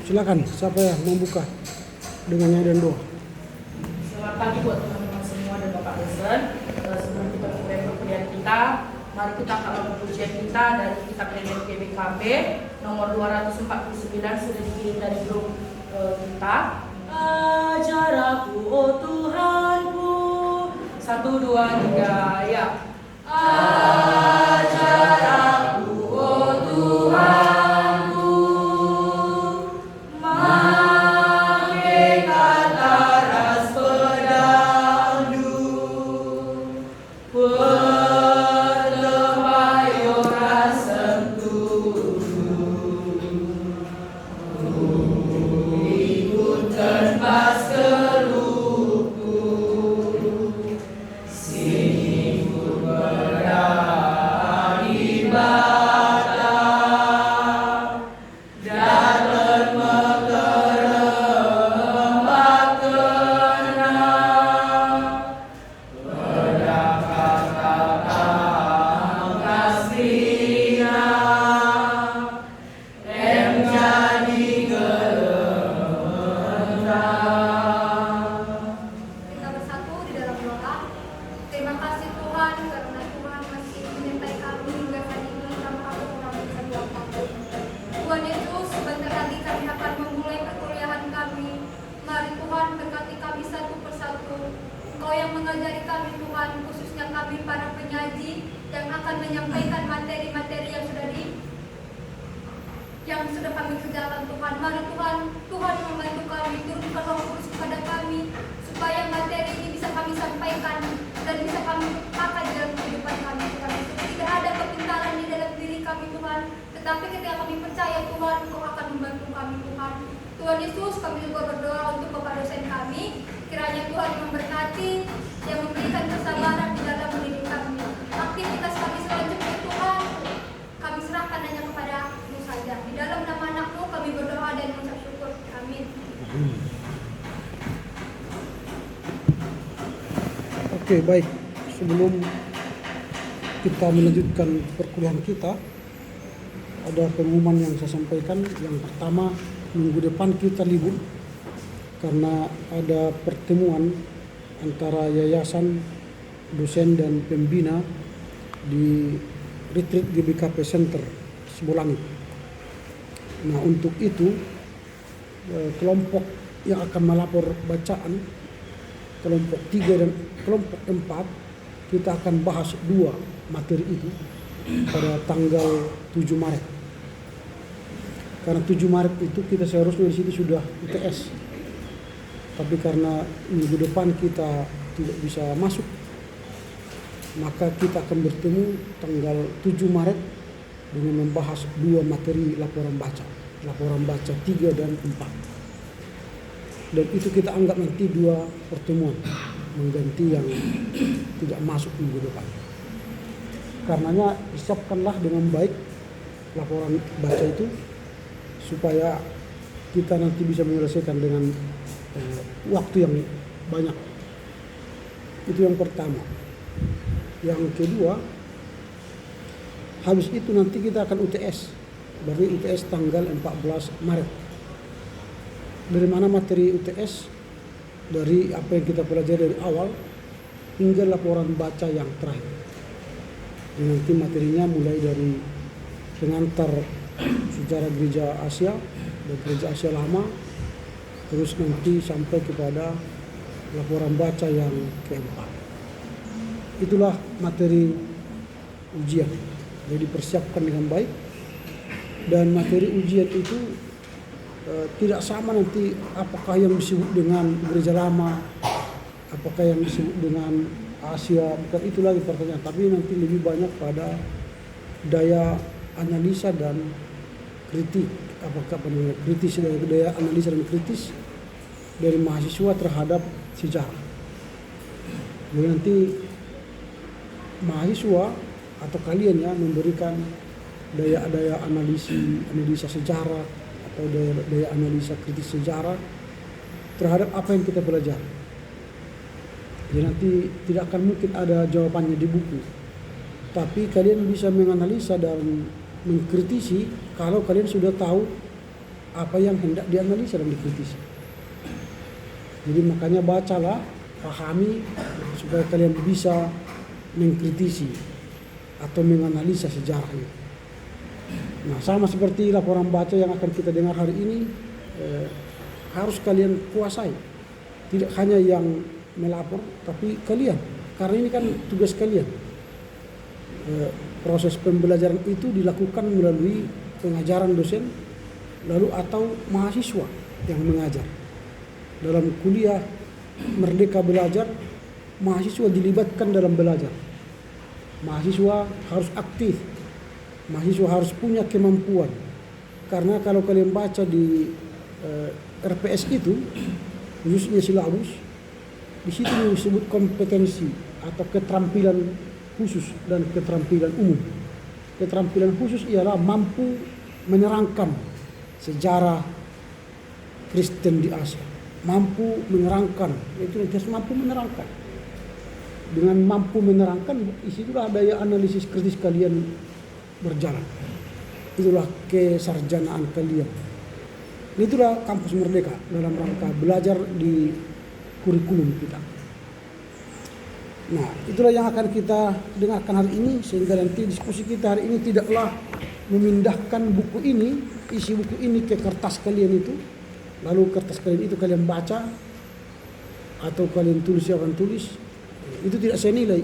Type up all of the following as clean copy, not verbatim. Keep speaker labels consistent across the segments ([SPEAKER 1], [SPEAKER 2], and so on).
[SPEAKER 1] Silakan, siapa yang membuka dengan nyanyi dan doa?
[SPEAKER 2] Selamat pagi buat teman-teman semua dan Bapak dosen. Sebelum kita mulai perkuliahan kita, mari kita kawal pujian kita dari kitab PMK BKP nomor 249 sudah dikirim dari grup kita. Ajar aku, oh Tuhanku. 1, 2, 3, ya. Ajar aku, oh Tuhanku. Makai taras pedangdu. Pertemayoran sentuh. Ikut tembas keluhku. Singgung berani bata. Dan mekerembat kena. Berdakang kasihnya. Em jadi
[SPEAKER 3] Kita bersatu di dalam doa. Terima kasih Tuhan karena Tuhan masih menyertai kami hingga saat ini tanpa kurang bisa dilakukan. Tuhan Yesus, sebentar lagi kami akan memulai perkuliahan kami. Mari Tuhan berkati kami satu persatu. Engkau yang mengajari kami Tuhan, khususnya kami para penyaji yang akan menyampaikan materi-materi yang sudah kami kerjakan Tuhan. Mari Tuhan membantu kami, turunkan Roh Kudus kepada kami supaya materi ini bisa kami sampaikan dan bisa kami pakai dalam kehidupan kami Tuhan. Tidak ada kepintaran di dalam diri kami Tuhan, tetapi ketika kami percaya Tuhan, Engkau akan membantu kami Tuhan. Tuhan Yesus, kami juga berdoa untuk Bapak dosen kami, kiranya Tuhan memberkati, yang memberikan kesabaran di dalam mendidik kami. Aktivitas kami selanjutnya Tuhan, kami serahkan hanya kepada-Mu saja. Di dalam nama anak-Mu kami berdoa dan mengucap syukur. Amin.
[SPEAKER 1] Oke, baik. Sebelum kita melanjutkan perkuliahan kita, ada pengumuman yang saya sampaikan. Yang pertama, minggu depan kita libur karena ada pertemuan antara yayasan, dosen dan pembina di retreat GBKP Center Sibolangit. Nah, untuk itu kelompok yang akan melapor bacaan, kelompok 3 dan kelompok 4, kita akan bahas 2 materi itu pada tanggal 7 Maret. Karena 7 Maret itu kita seharusnya di sini sudah UTS. Tapi karena minggu depan kita tidak bisa masuk, maka kita akan bertemu tanggal 7 Maret dengan membahas 2 materi laporan baca 3 dan 4. Dan itu kita anggap nanti 2 pertemuan mengganti yang tidak masuk minggu depan. Karenanya siapkanlah dengan baik laporan baca itu supaya kita nanti bisa menyelesaikan dengan waktu yang banyak. Itu yang pertama. Yang kedua, habis itu nanti kita akan UTS. Berarti UTS tanggal 14 Maret. Dari mana materi UTS? Dari apa yang kita pelajari dari awal hingga laporan baca yang terakhir. Dan nanti materinya mulai dari pengantar sejarah gereja Asia dan gereja Asia lama, terus nanti sampai kepada laporan baca yang keempat. Itulah materi ujian. Jadi persiapkan dengan baik. Dan materi ujian itu tidak sama nanti apakah yang disebut dengan gereja lama, apakah yang disebut dengan Asia, bukan itu lagi pertanyaan. Tapi nanti lebih banyak pada daya analisa dan kritik, apakah kritis, daya analisa dan kritis dari mahasiswa terhadap sejarah. Jadi nanti mahasiswa atau kalian ya memberikan daya analisa sejarah atau daya analisa kritis sejarah terhadap apa yang kita pelajari. Jadi nanti tidak akan mungkin ada jawabannya di buku, tapi kalian bisa menganalisa dan mengkritisi kalau kalian sudah tahu apa yang hendak dianalisa dan dikritisi. Jadi makanya bacalah, pahami supaya kalian bisa mengkritisi atau menganalisa sejarahnya. Nah, sama seperti laporan baca yang akan kita dengar hari ini, harus kalian kuasai. Tidak hanya yang melapor, tapi kalian. Karena ini kan tugas kalian. Proses pembelajaran itu dilakukan melalui pengajaran dosen, lalu atau mahasiswa yang mengajar. Dalam kuliah Merdeka Belajar, mahasiswa dilibatkan dalam belajar. Mahasiswa harus aktif, mahasiswa harus punya kemampuan. Karena kalau kalian baca di RPS itu, khususnya silabus, di situ disebut kompetensi atau keterampilan khusus dan keterampilan umum. Keterampilan khusus ialah mampu menerangkan sejarah Kristen di Asia, mampu menerangkan, itu harus mampu menerangkan. Dengan mampu menerangkan, disitulah daya analisis kritis kalian berjalan. Itulah kesarjanaan kalian. Itulah kampus Merdeka dalam rangka belajar di kurikulum kita. Nah, itulah yang akan kita dengarkan hari ini, sehingga nanti diskusi kita hari ini tidaklah memindahkan buku ini, isi buku ini ke kertas kalian itu, lalu kertas kalian itu kalian baca atau kalian tulis siapa yang tulis, itu tidak saya nilai.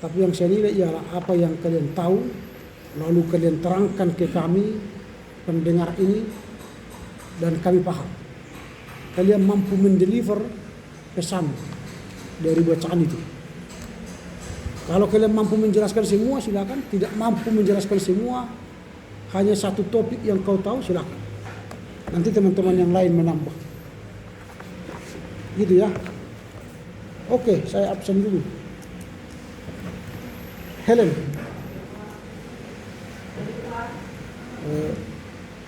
[SPEAKER 1] Tapi yang saya nilai ialah apa yang kalian tahu, lalu kalian terangkan ke kami pendengar ini, dan kami paham. Kalian mampu mendeliver pesan dari bacaan itu. Kalau kalian mampu menjelaskan semua, silakan. Tidak mampu menjelaskan semua, hanya satu topik yang kau tahu, silakan. Nanti teman-teman yang lain menambah. Gitu ya. Oke, saya absen dulu. Helen.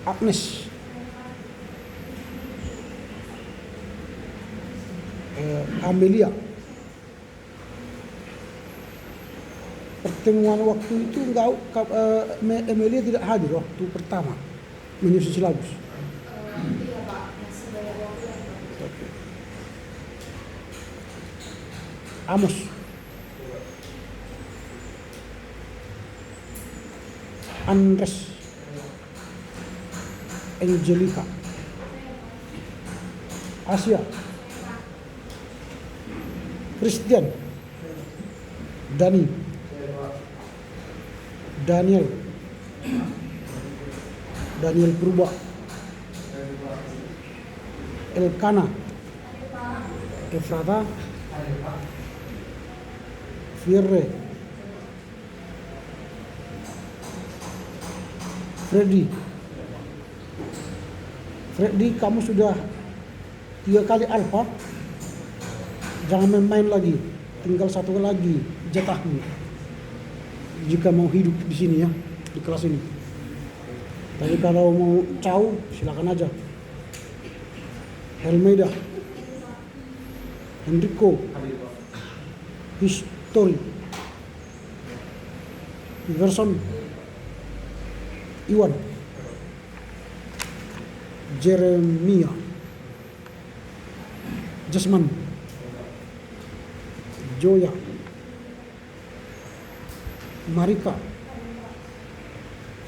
[SPEAKER 1] Agnes. Amelia. Pertemuan waktu itu Amelia tidak hadir waktu pertama menyusun silabus.
[SPEAKER 3] Iya Pak, masih banyak waktu.
[SPEAKER 1] Okay. Amos. Andres. Angelica. Asia. Christian. Dani. Daniel Purba. Elkana. Efrata. Fierre. Freddy, kamu sudah 3 kali alfa. Jangan main-main lagi. Tinggal 1 lagi jatahmu. Jika mau hidup di sini ya, di kelas ini. Tapi kalau mau caw, silakan aja. Helmeida, Enrico, History, Iverson, Iwan, Jeremia, Jasman, Joya, Marika,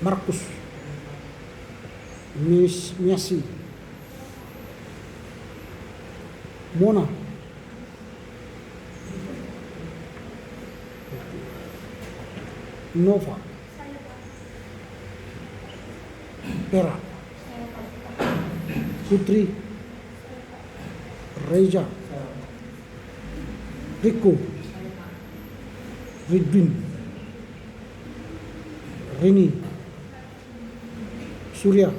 [SPEAKER 1] Markus, Miasi, Mona, Nova, Pera, Putri, Reja, Rico, Ridwin, Rini, Surya,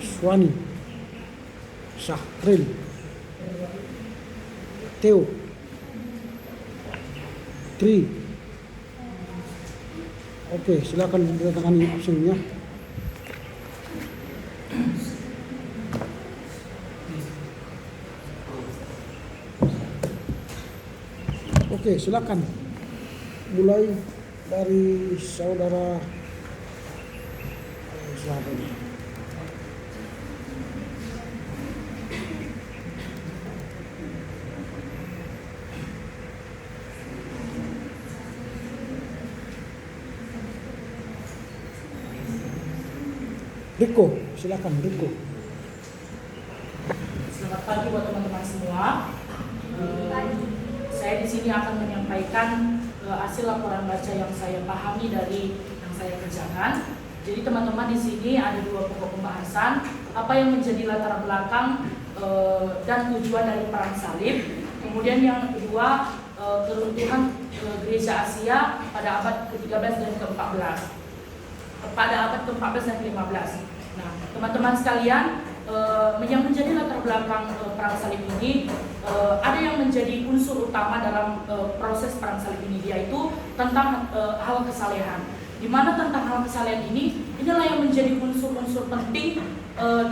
[SPEAKER 1] Swani, Sahril, Theo, Tri. Oke, silakan ditandatangani absennya. Oke, silakan. Mulai dari saudara siapa ini? Riko, silakan Riko.
[SPEAKER 2] Selamat pagi buat teman-teman semua. Saya di sini akan menyampaikan hasil laporan baca yang saya pahami dari yang saya kerjakan. Jadi teman-teman di sini ada dua pokok pembahasan, apa yang menjadi latar belakang dan tujuan dari perang salib. Kemudian yang kedua, keruntuhan gereja Asia pada abad ke-13 dan ke-14. Pada abad ke-14 dan ke-15. Nah, teman-teman sekalian, yang menjadi latar belakang perang salib ini ada yang menjadi unsur utama dalam proses perang salib ini, yaitu tentang hal kesalehan. Di mana tentang hal kesalehan inilah yang menjadi unsur-unsur penting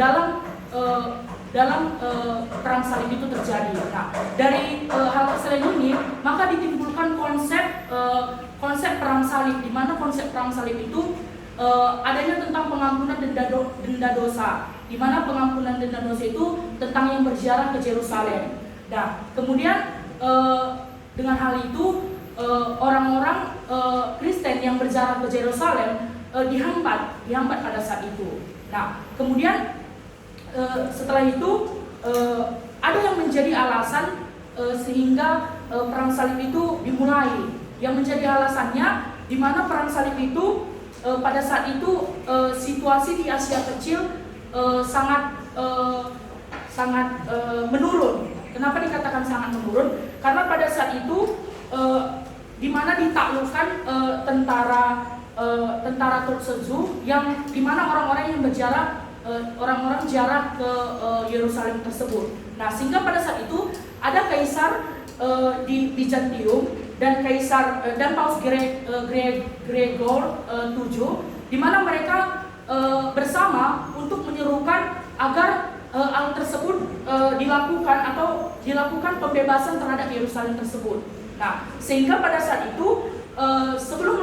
[SPEAKER 2] dalam perang salib itu terjadi. Nah, dari hal kesalehan ini maka ditimbulkan konsep perang salib, di mana konsep perang salib itu adanya tentang pengampunan denda dosa, di mana pengampunan denda dosa itu tentang yang berziarah ke Yerusalem. Nah, kemudian dengan hal itu orang-orang Kristen yang berziarah ke Yerusalem dihambat pada saat itu. Nah, kemudian setelah itu ada yang menjadi alasan sehingga perang salib itu dimulai. Yang menjadi alasannya di mana perang salib itu pada saat itu situasi di Asia Kecil sangat menurun. Kenapa dikatakan sangat menurun? Karena pada saat itu di mana ditaklukkan tentara Turk Seljuk, yang di mana orang-orang yang orang-orang ziarah ke Yerusalem tersebut. Nah, sehingga pada saat itu ada kaisar di Bizantium dan Paus Gregor VII, di mana mereka bersama untuk menyerukan agar hal tersebut dilakukan pembebasan terhadap Yerusalem tersebut. Nah, sehingga pada saat itu sebelum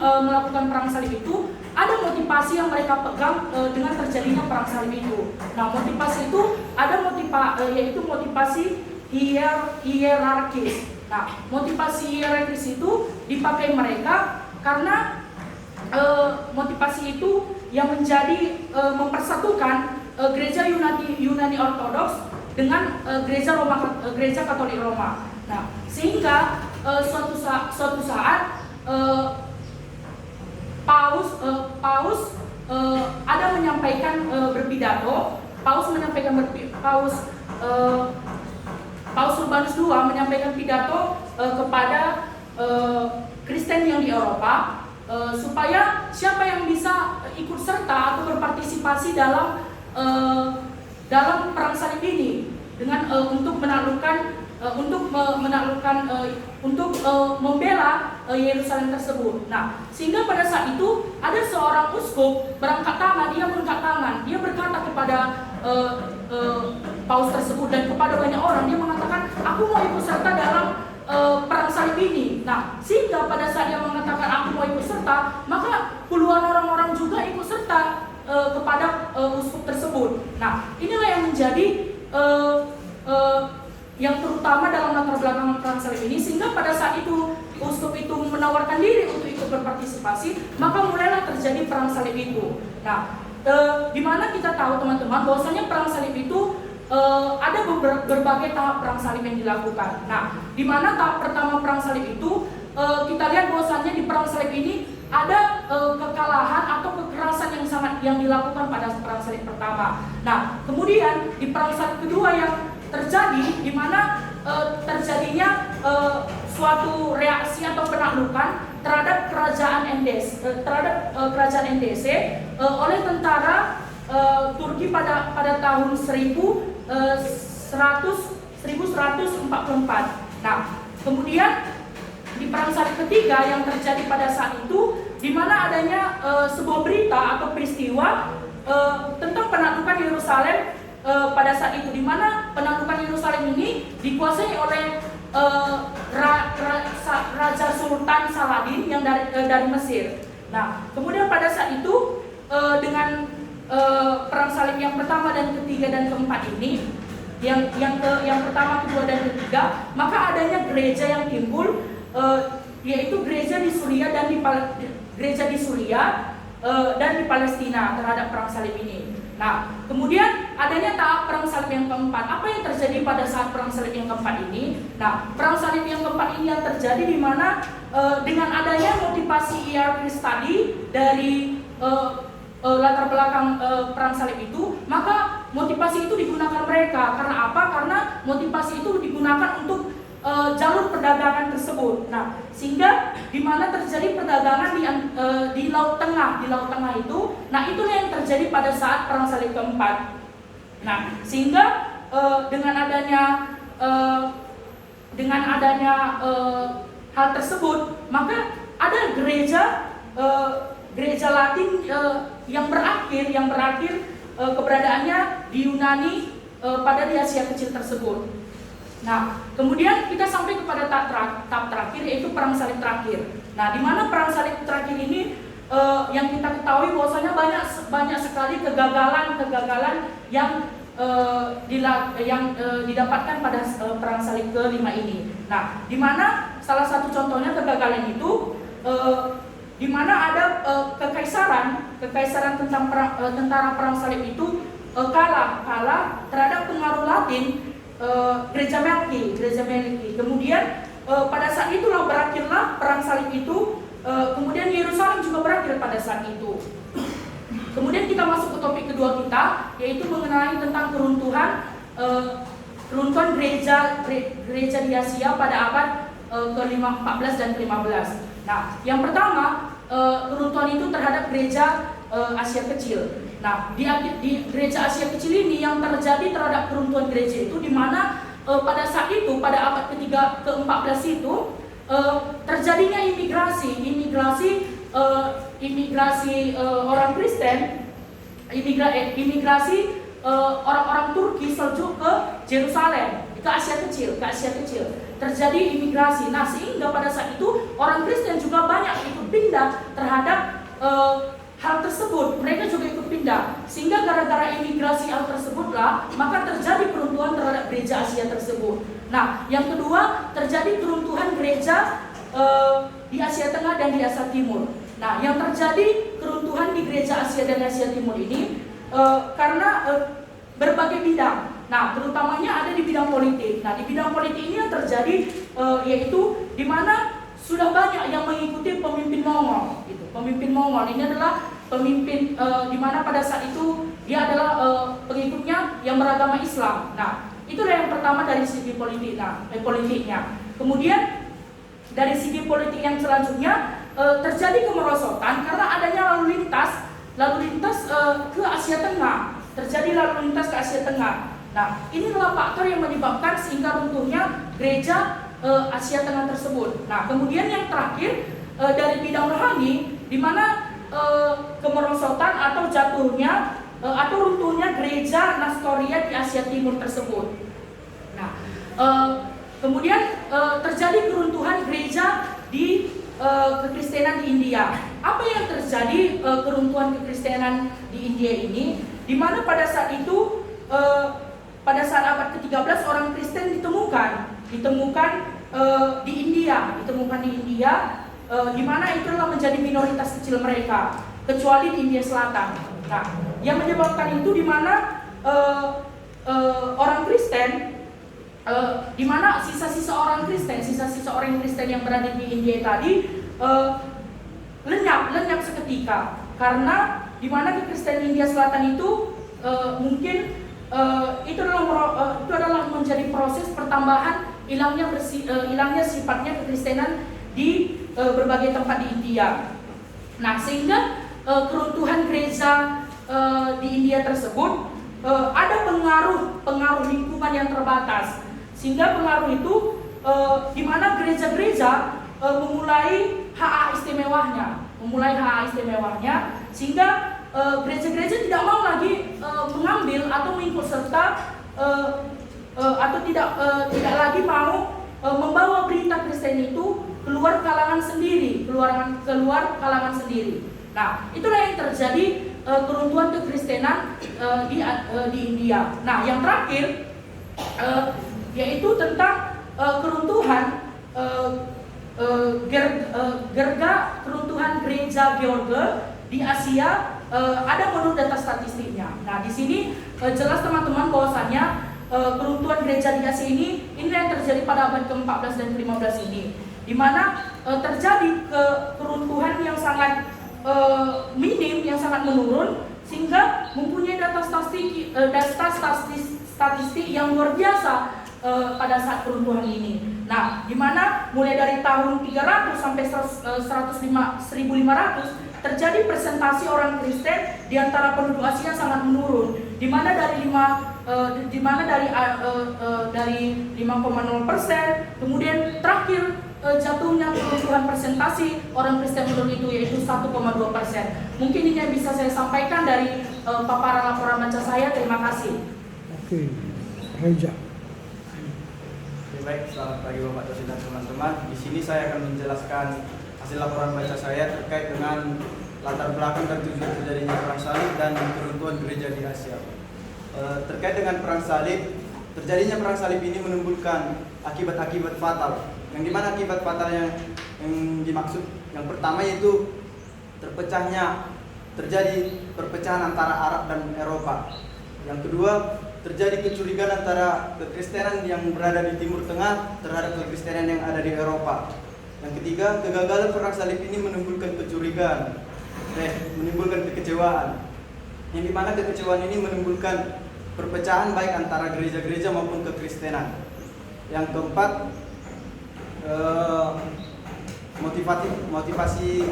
[SPEAKER 2] melakukan perang salib itu ada motivasi yang mereka pegang dengan terjadinya perang salib itu. Nah, motivasi itu yaitu motivasi hierarkis. Nah, motivasi hierarkis itu dipakai mereka karena motivasi itu yang menjadi mempersatukan gereja Yunani Ortodoks dengan gereja Katolik Roma. Nah, sehingga suatu saat Paus ada menyampaikan berpidato. Paus Urbanus II menyampaikan pidato kepada Kristen yang di Eropa, supaya siapa yang bisa ikut serta atau berpartisipasi dalam perang salib ini dengan untuk membela Yerusalem tersebut. Nah, sehingga pada saat itu ada seorang uskup dia berkata kepada Paus tersebut dan kepada banyak orang, dia mengatakan, aku mau ikut serta dalam perang salib ini. Nah, sehingga pada saat dia mengatakan aku mau ikut serta, maka puluhan orang-orang juga ikut serta kepada uskup tersebut. Nah, inilah yang menjadi yang terutama dalam latar belakang perang salib ini, sehingga pada saat itu uskup itu menawarkan diri untuk ikut berpartisipasi, maka mulailah terjadi perang salib itu. Nah, di mana kita tahu teman-teman bahwasanya perang salib itu ada berbagai tahap perang salib yang dilakukan. Nah, di mana tahap pertama perang salib itu kita lihat bahwasanya di perang salib ini ada kekalahan atau kekerasan yang dilakukan pada perang salib pertama. Nah, kemudian di perang salib kedua yang terjadi, di mana terjadinya suatu reaksi atau penaklukan terhadap kerajaan NDC oleh tentara Turki pada tahun 1144. Nah, kemudian di perang salib ketiga yang terjadi pada saat itu, di mana adanya sebuah berita atau peristiwa tentang penaklukan Yerusalem pada saat itu, di mana penaklukan Yerusalem ini dikuasai oleh Raja Sultan Saladin yang dari Mesir. Nah, kemudian pada saat itu dengan perang salib yang pertama dan ketiga dan keempat ini, yang pertama, kedua dan ketiga, maka adanya gereja yang timbul, yaitu gereja di Suria dan di Palestina terhadap perang salib ini. Nah, kemudian adanya tahap perang salib yang keempat. Apa yang terjadi pada saat perang salib yang keempat ini? Nah, perang salib yang keempat ini yang terjadi di mana dengan adanya motivasi ER Chris tadi dari latar belakang perang salib itu, maka motivasi itu digunakan mereka. Karena apa? Karena motivasi itu digunakan untuk jalur perdagangan tersebut. Nah, sehingga di mana terjadi perdagangan di Laut Tengah, itu, nah itulah yang terjadi pada saat perang salib keempat. Nah, sehingga dengan adanya hal tersebut, maka ada gereja Latin yang berakhir keberadaannya di Yunani pada di Asia Kecil tersebut. Nah, kemudian kita sampai kepada tahap terakhir, yaitu perang salib terakhir. Nah, di mana perang salib terakhir ini yang kita ketahui bahwasanya banyak sekali kegagalan yang didapatkan pada perang salib kelima ini. Nah, di mana salah satu contohnya kegagalan itu di mana ada kekaisaran tentara perang salib itu kalah terhadap pengaruh Latin. Gereja Melki. Kemudian pada saat itulah berakhirlah perang salib itu. Kemudian Yerusalem juga berakhir pada saat itu. Kemudian kita masuk ke topik kedua kita, yaitu mengenai tentang keruntuhan gereja di Asia pada abad ke-14 dan ke-15. Nah, yang pertama keruntuhan itu terhadap gereja Asia Kecil. Nah, di gereja Asia Kecil ini yang terjadi terhadap keruntuhan gereja itu, di mana pada saat itu, pada abad ke-14 itu terjadinya imigrasi orang Kristen, imigrasi orang-orang Turki Seljuk ke Yerusalem, ke Asia Kecil. Terjadi imigrasi. Nah, sehingga pada saat itu orang Kristen juga banyak ikut pindah terhadap hal tersebut. Mereka juga ikut pindah. Sehingga gara-gara imigrasi hal tersebutlah, maka terjadi keruntuhan terhadap gereja Asia tersebut. Nah, yang kedua, terjadi keruntuhan gereja di Asia Tengah dan di Asia Timur. Nah, yang terjadi keruntuhan di gereja Asia dan Asia Timur ini karena berbagai bidang. Nah, terutamanya ada di bidang politik. Nah, di bidang politik ini yang terjadi yaitu di mana sudah banyak yang mengikuti pemimpin Mongol. Gitu. Pemimpin Mongol ini adalah pemimpin di mana pada saat itu dia adalah pengikutnya yang beragama Islam. Nah, itulah yang pertama dari segi politiknya. Kemudian dari segi politik yang selanjutnya terjadi kemerosotan karena adanya lalu lintas ke Asia Tengah. Terjadi lalu lintas ke Asia Tengah. Nah, inilah faktor yang menyebabkan sehingga runtuhnya gereja Asia Tengah tersebut. Nah, kemudian yang terakhir dari bidang rohani, di mana kemerosotan atau jatuhnya atau runtuhnya gereja Nestoria di Asia Timur tersebut. Nah, kemudian terjadi keruntuhan gereja di kekristenan di India. Apa yang terjadi keruntuhan kekristenan di India ini? Di mana pada saat itu pada saat abad ke-13 orang Kristen ditemukan di India, di mana itu adalah menjadi minoritas kecil mereka, kecuali di India Selatan. Nah, yang menyebabkan itu di mana orang Kristen, di mana sisa-sisa orang Kristen yang berada di India tadi lenyap seketika, karena di mana kekristenan India Selatan itu mungkin itu adalah menjadi proses pertambahan hilangnya sifatnya kekristenan di berbagai tempat di India. Nah, sehingga keruntuhan gereja di India tersebut ada pengaruh lingkungan yang terbatas, sehingga pengaruh itu di mana gereja-gereja memulai hak istimewanya, sehingga gereja-gereja tidak mau lagi mengambil atau mengikut serta atau tidak lagi mau membawa berita Kristen itu keluar kalangan sendiri. Nah, itulah yang terjadi keruntuhan kekristenan di India. Nah, yang terakhir yaitu tentang keruntuhan keruntuhan gereja George di Asia ada menurut data statistiknya. Nah, di sini jelas teman-teman bahwasannya keruntuhan gereja di Asia ini yang terjadi pada abad ke-14 dan ke-15 ini, di mana terjadi keruntuhan yang sangat minim, yang sangat menurun, sehingga mempunyai data statistik yang luar biasa pada saat keruntuhan ini. Nah, di mana mulai dari tahun 300 sampai 1500 terjadi presentasi orang Kristen di antara penduduk Asia sangat menurun, di mana dari 5,0%, kemudian terakhir jatuhnya keruntuhan presentasi orang Kristen menurun itu yaitu 1,2%. Mungkin ini yang bisa saya sampaikan dari paparan laporan baca saya. Terima kasih.
[SPEAKER 1] Oke, Reja.
[SPEAKER 4] Baik, selamat pagi Bapak dosen dan teman-teman. Di sini saya akan menjelaskan hasil laporan baca saya terkait dengan latar belakang dan tujuan terjadinya perang salib dan keruntuhan gereja di Asia. Terkait dengan perang salib, terjadinya perang salib ini menimbulkan akibat-akibat fatal. Yang dimana akibat fatal yang dimaksud, yang pertama yaitu terjadi perpecahan antara Arab dan Eropa. Yang kedua, terjadi kecurigaan antara kekristenan yang berada di Timur Tengah terhadap kekristenan yang ada di Eropa. Yang ketiga, kegagalan perang salib ini menimbulkan kekecewaan. Yang dimana kekecewaan ini menimbulkan perpecahan baik antara gereja-gereja maupun kekristenan. Yang keempat, motivasi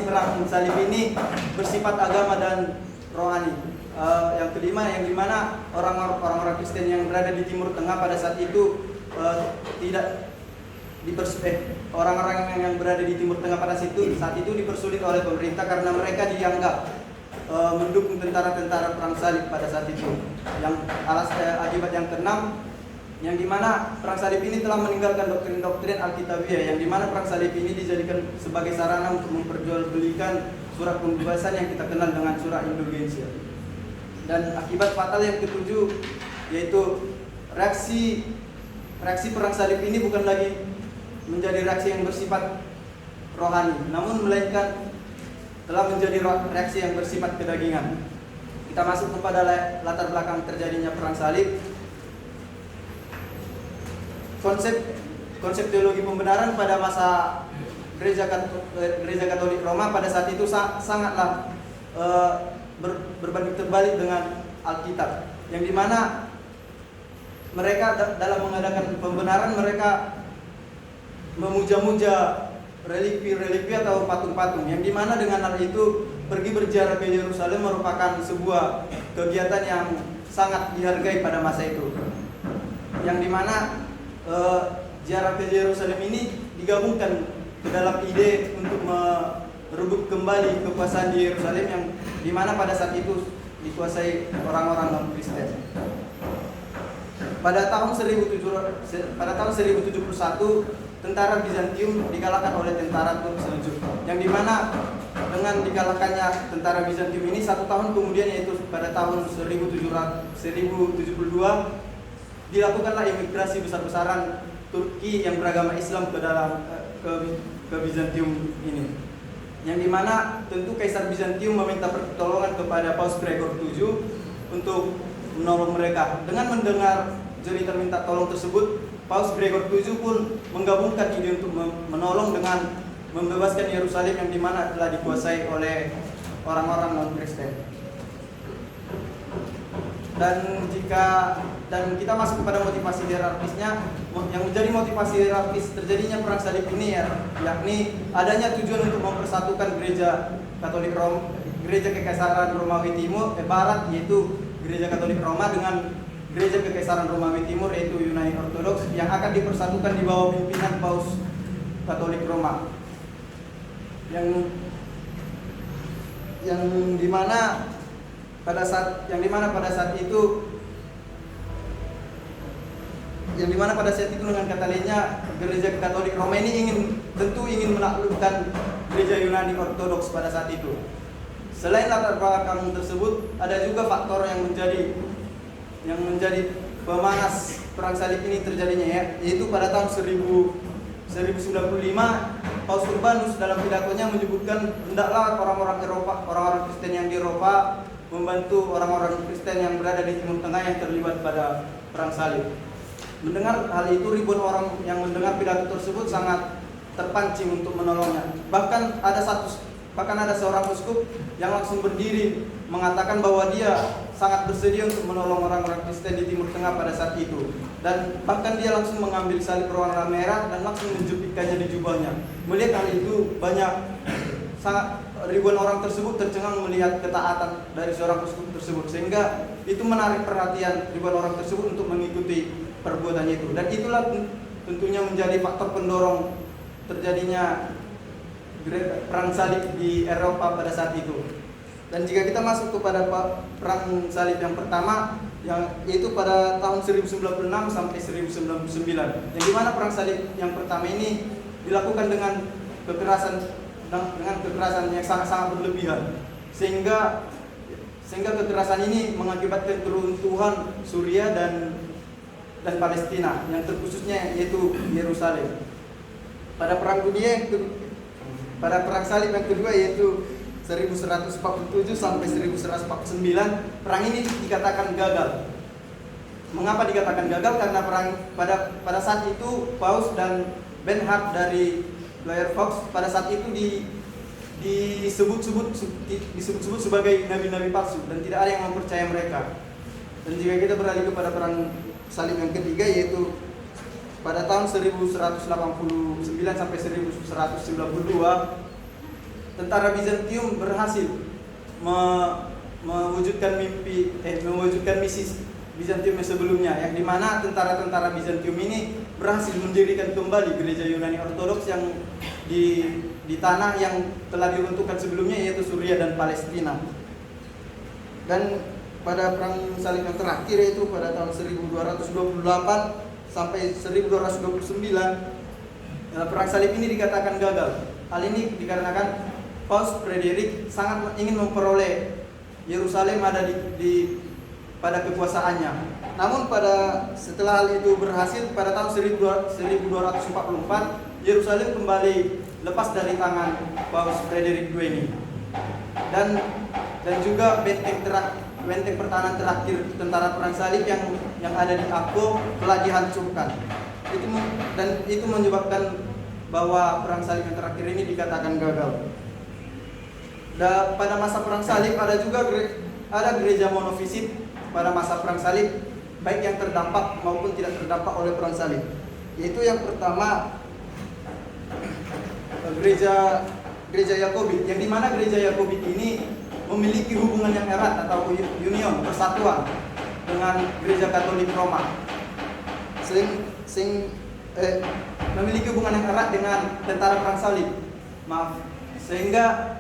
[SPEAKER 4] perang salib ini bersifat agama dan rohani. Yang kelima, yang dimana orang-orang Kristen yang berada di Timur Tengah pada saat itu orang-orang yang berada di Timur Tengah pada saat itu dipersulit oleh pemerintah karena mereka dianggap mendukung tentara-tentara perang salib pada saat itu. Yang akibat yang keenam, yang dimana perang salib ini telah meninggalkan doktrin-doktrin Alkitabiah, yang dimana perang salib ini dijadikan sebagai sarana untuk memperjualbelikan surat pembebasan yang kita kenal dengan surat indulgensia. Dan akibat fatal yang ketujuh yaitu reaksi perang salib ini bukan lagi menjadi reaksi yang bersifat rohani, namun melainkan telah menjadi reaksi yang bersifat kedagingan. Kita masuk kepada latar belakang terjadinya perang salib. Konsep teologi pembenaran pada masa Gereja Katolik Roma pada saat itu sangatlah berbanding terbalik dengan Alkitab, yang dimana mereka dalam mengadakan pembenaran mereka memuja-muja religi atau patung-patung, yang dimana dengan hal itu pergi berziarah ke Yerusalem merupakan sebuah kegiatan yang sangat dihargai pada masa itu, yang dimana ziarah ke Yerusalem ini digabungkan ke dalam ide untuk merebut kembali kekuasaan di Yerusalem, yang dimana pada saat itu dikuasai orang-orang non-Kristen. Pada tahun 1071 tentara Bizantium dikalahkan oleh tentara Turk Seljuk, yang dimana dengan dikalahkannya tentara Bizantium ini, 1 tahun kemudian yaitu pada tahun 1072 dilakukanlah imigrasi besar-besaran Turki yang beragama Islam ke Bizantium ini, yang dimana tentu Kaisar Bizantium meminta pertolongan kepada Paus Gregor VII untuk menolong mereka. Dengan mendengar cerita minta tolong tersebut, Paus Gregor VII pun menggabungkan ide untuk menolong dengan membebaskan Yerusalem yang dimana telah dikuasai oleh orang-orang non-Kristen. Dan kita masuk kepada motivasi hierarkisnya, yang menjadi motivasi hierarkis terjadinya perang salib ini yakni adanya tujuan untuk mempersatukan Gereja Katolik Roma, Gereja Kekaisaran Romawi Timur Barat yaitu Gereja Katolik Roma dengan Gereja Kekaisaran Romawi Timur yaitu Yunani Ortodoks, yang akan dipersatukan di bawah pimpinan Paus Katolik Roma, yang dimana pada saat itu dengan kata lainnya Gereja Katolik Roma ini ingin menaklukkan Gereja Yunani Ortodoks pada saat itu. Selain latar belakang tersebut, ada juga faktor yang menjadi pemanas perang salib ini terjadinya, yaitu pada tahun 1095 Paus Urbanus dalam pidatonya menyebutkan hendaklah orang-orang Eropa, orang-orang Kristen yang di Eropa membantu orang-orang Kristen yang berada di Timur Tengah yang terlibat pada perang salib. Mendengar hal itu, ribuan orang yang mendengar pidato tersebut sangat terpancing untuk menolongnya. Bahkan ada seorang uskup yang langsung berdiri mengatakan bahwa dia sangat bersedia untuk menolong orang-orang Kristen di Timur Tengah pada saat itu. Dan bahkan dia langsung mengambil salib berwarna merah dan langsung menjepitkannya di jubahnya. Melihat hal itu, ribuan orang tersebut tercengang melihat ketaatan dari seorang uskup tersebut, sehingga itu menarik perhatian ribuan orang tersebut untuk mengikuti perbuatannya itu. Dan itulah tentunya menjadi faktor pendorong terjadinya perang salib di Eropa pada saat itu. Dan jika kita masuk kepada perang salib yang pertama, yaitu pada tahun 1096 sampai 1099, yang dimana perang salib yang pertama ini dilakukan dengan kekerasan yang sangat-sangat berlebihan, sehingga kekerasan ini mengakibatkan keruntuhan Suriah dan Palestina, yang terkhususnya yaitu Yerusalem. Pada perang salib yang kedua, yaitu 1147 sampai 1149, perang ini dikatakan gagal. Mengapa dikatakan gagal? Karena pada saat itu Paus dan Bernhard dari Blair Fox pada saat itu disebut-sebut sebagai nabi-nabi palsu dan tidak ada yang mempercayai mereka. Dan jika kita beralih kepada perang salib yang ketiga, yaitu pada tahun 1189 sampai 1192, tentara Bizantium berhasil mewujudkan misi Bizantium yang sebelumnya, yang dimana tentara-tentara Bizantium ini berhasil mendirikan kembali gereja Yunani Ortodoks yang di tanah yang telah diruntuhkan sebelumnya, yaitu Suriah dan Palestina. Dan pada perang salib yang terakhir, yaitu pada tahun 1228 sampai 1229, perang salib ini dikatakan gagal. Hal ini dikarenakan Paus Frederick sangat ingin memperoleh Yerusalem ada pada kekuasaannya. Namun setelah hal itu berhasil, pada tahun 1244 Yerusalem kembali lepas dari tangan Paus Frederick II ini. Dan juga benteng pertahanan terakhir tentara perang salib yang ada di Akko telah dihancurkan. Itu menyebabkan bahwa perang salib yang terakhir ini dikatakan gagal. Dan pada masa perang salib ada gereja monofisit pada masa perang salib, baik yang terdampak maupun tidak terdampak oleh perang salib. Yaitu yang pertama, gereja Yakobit, yang dimana gereja Yakobit ini memiliki hubungan yang erat atau union, persatuan dengan gereja Katolik Roma, memiliki hubungan yang erat dengan tentara perang salib. Sehingga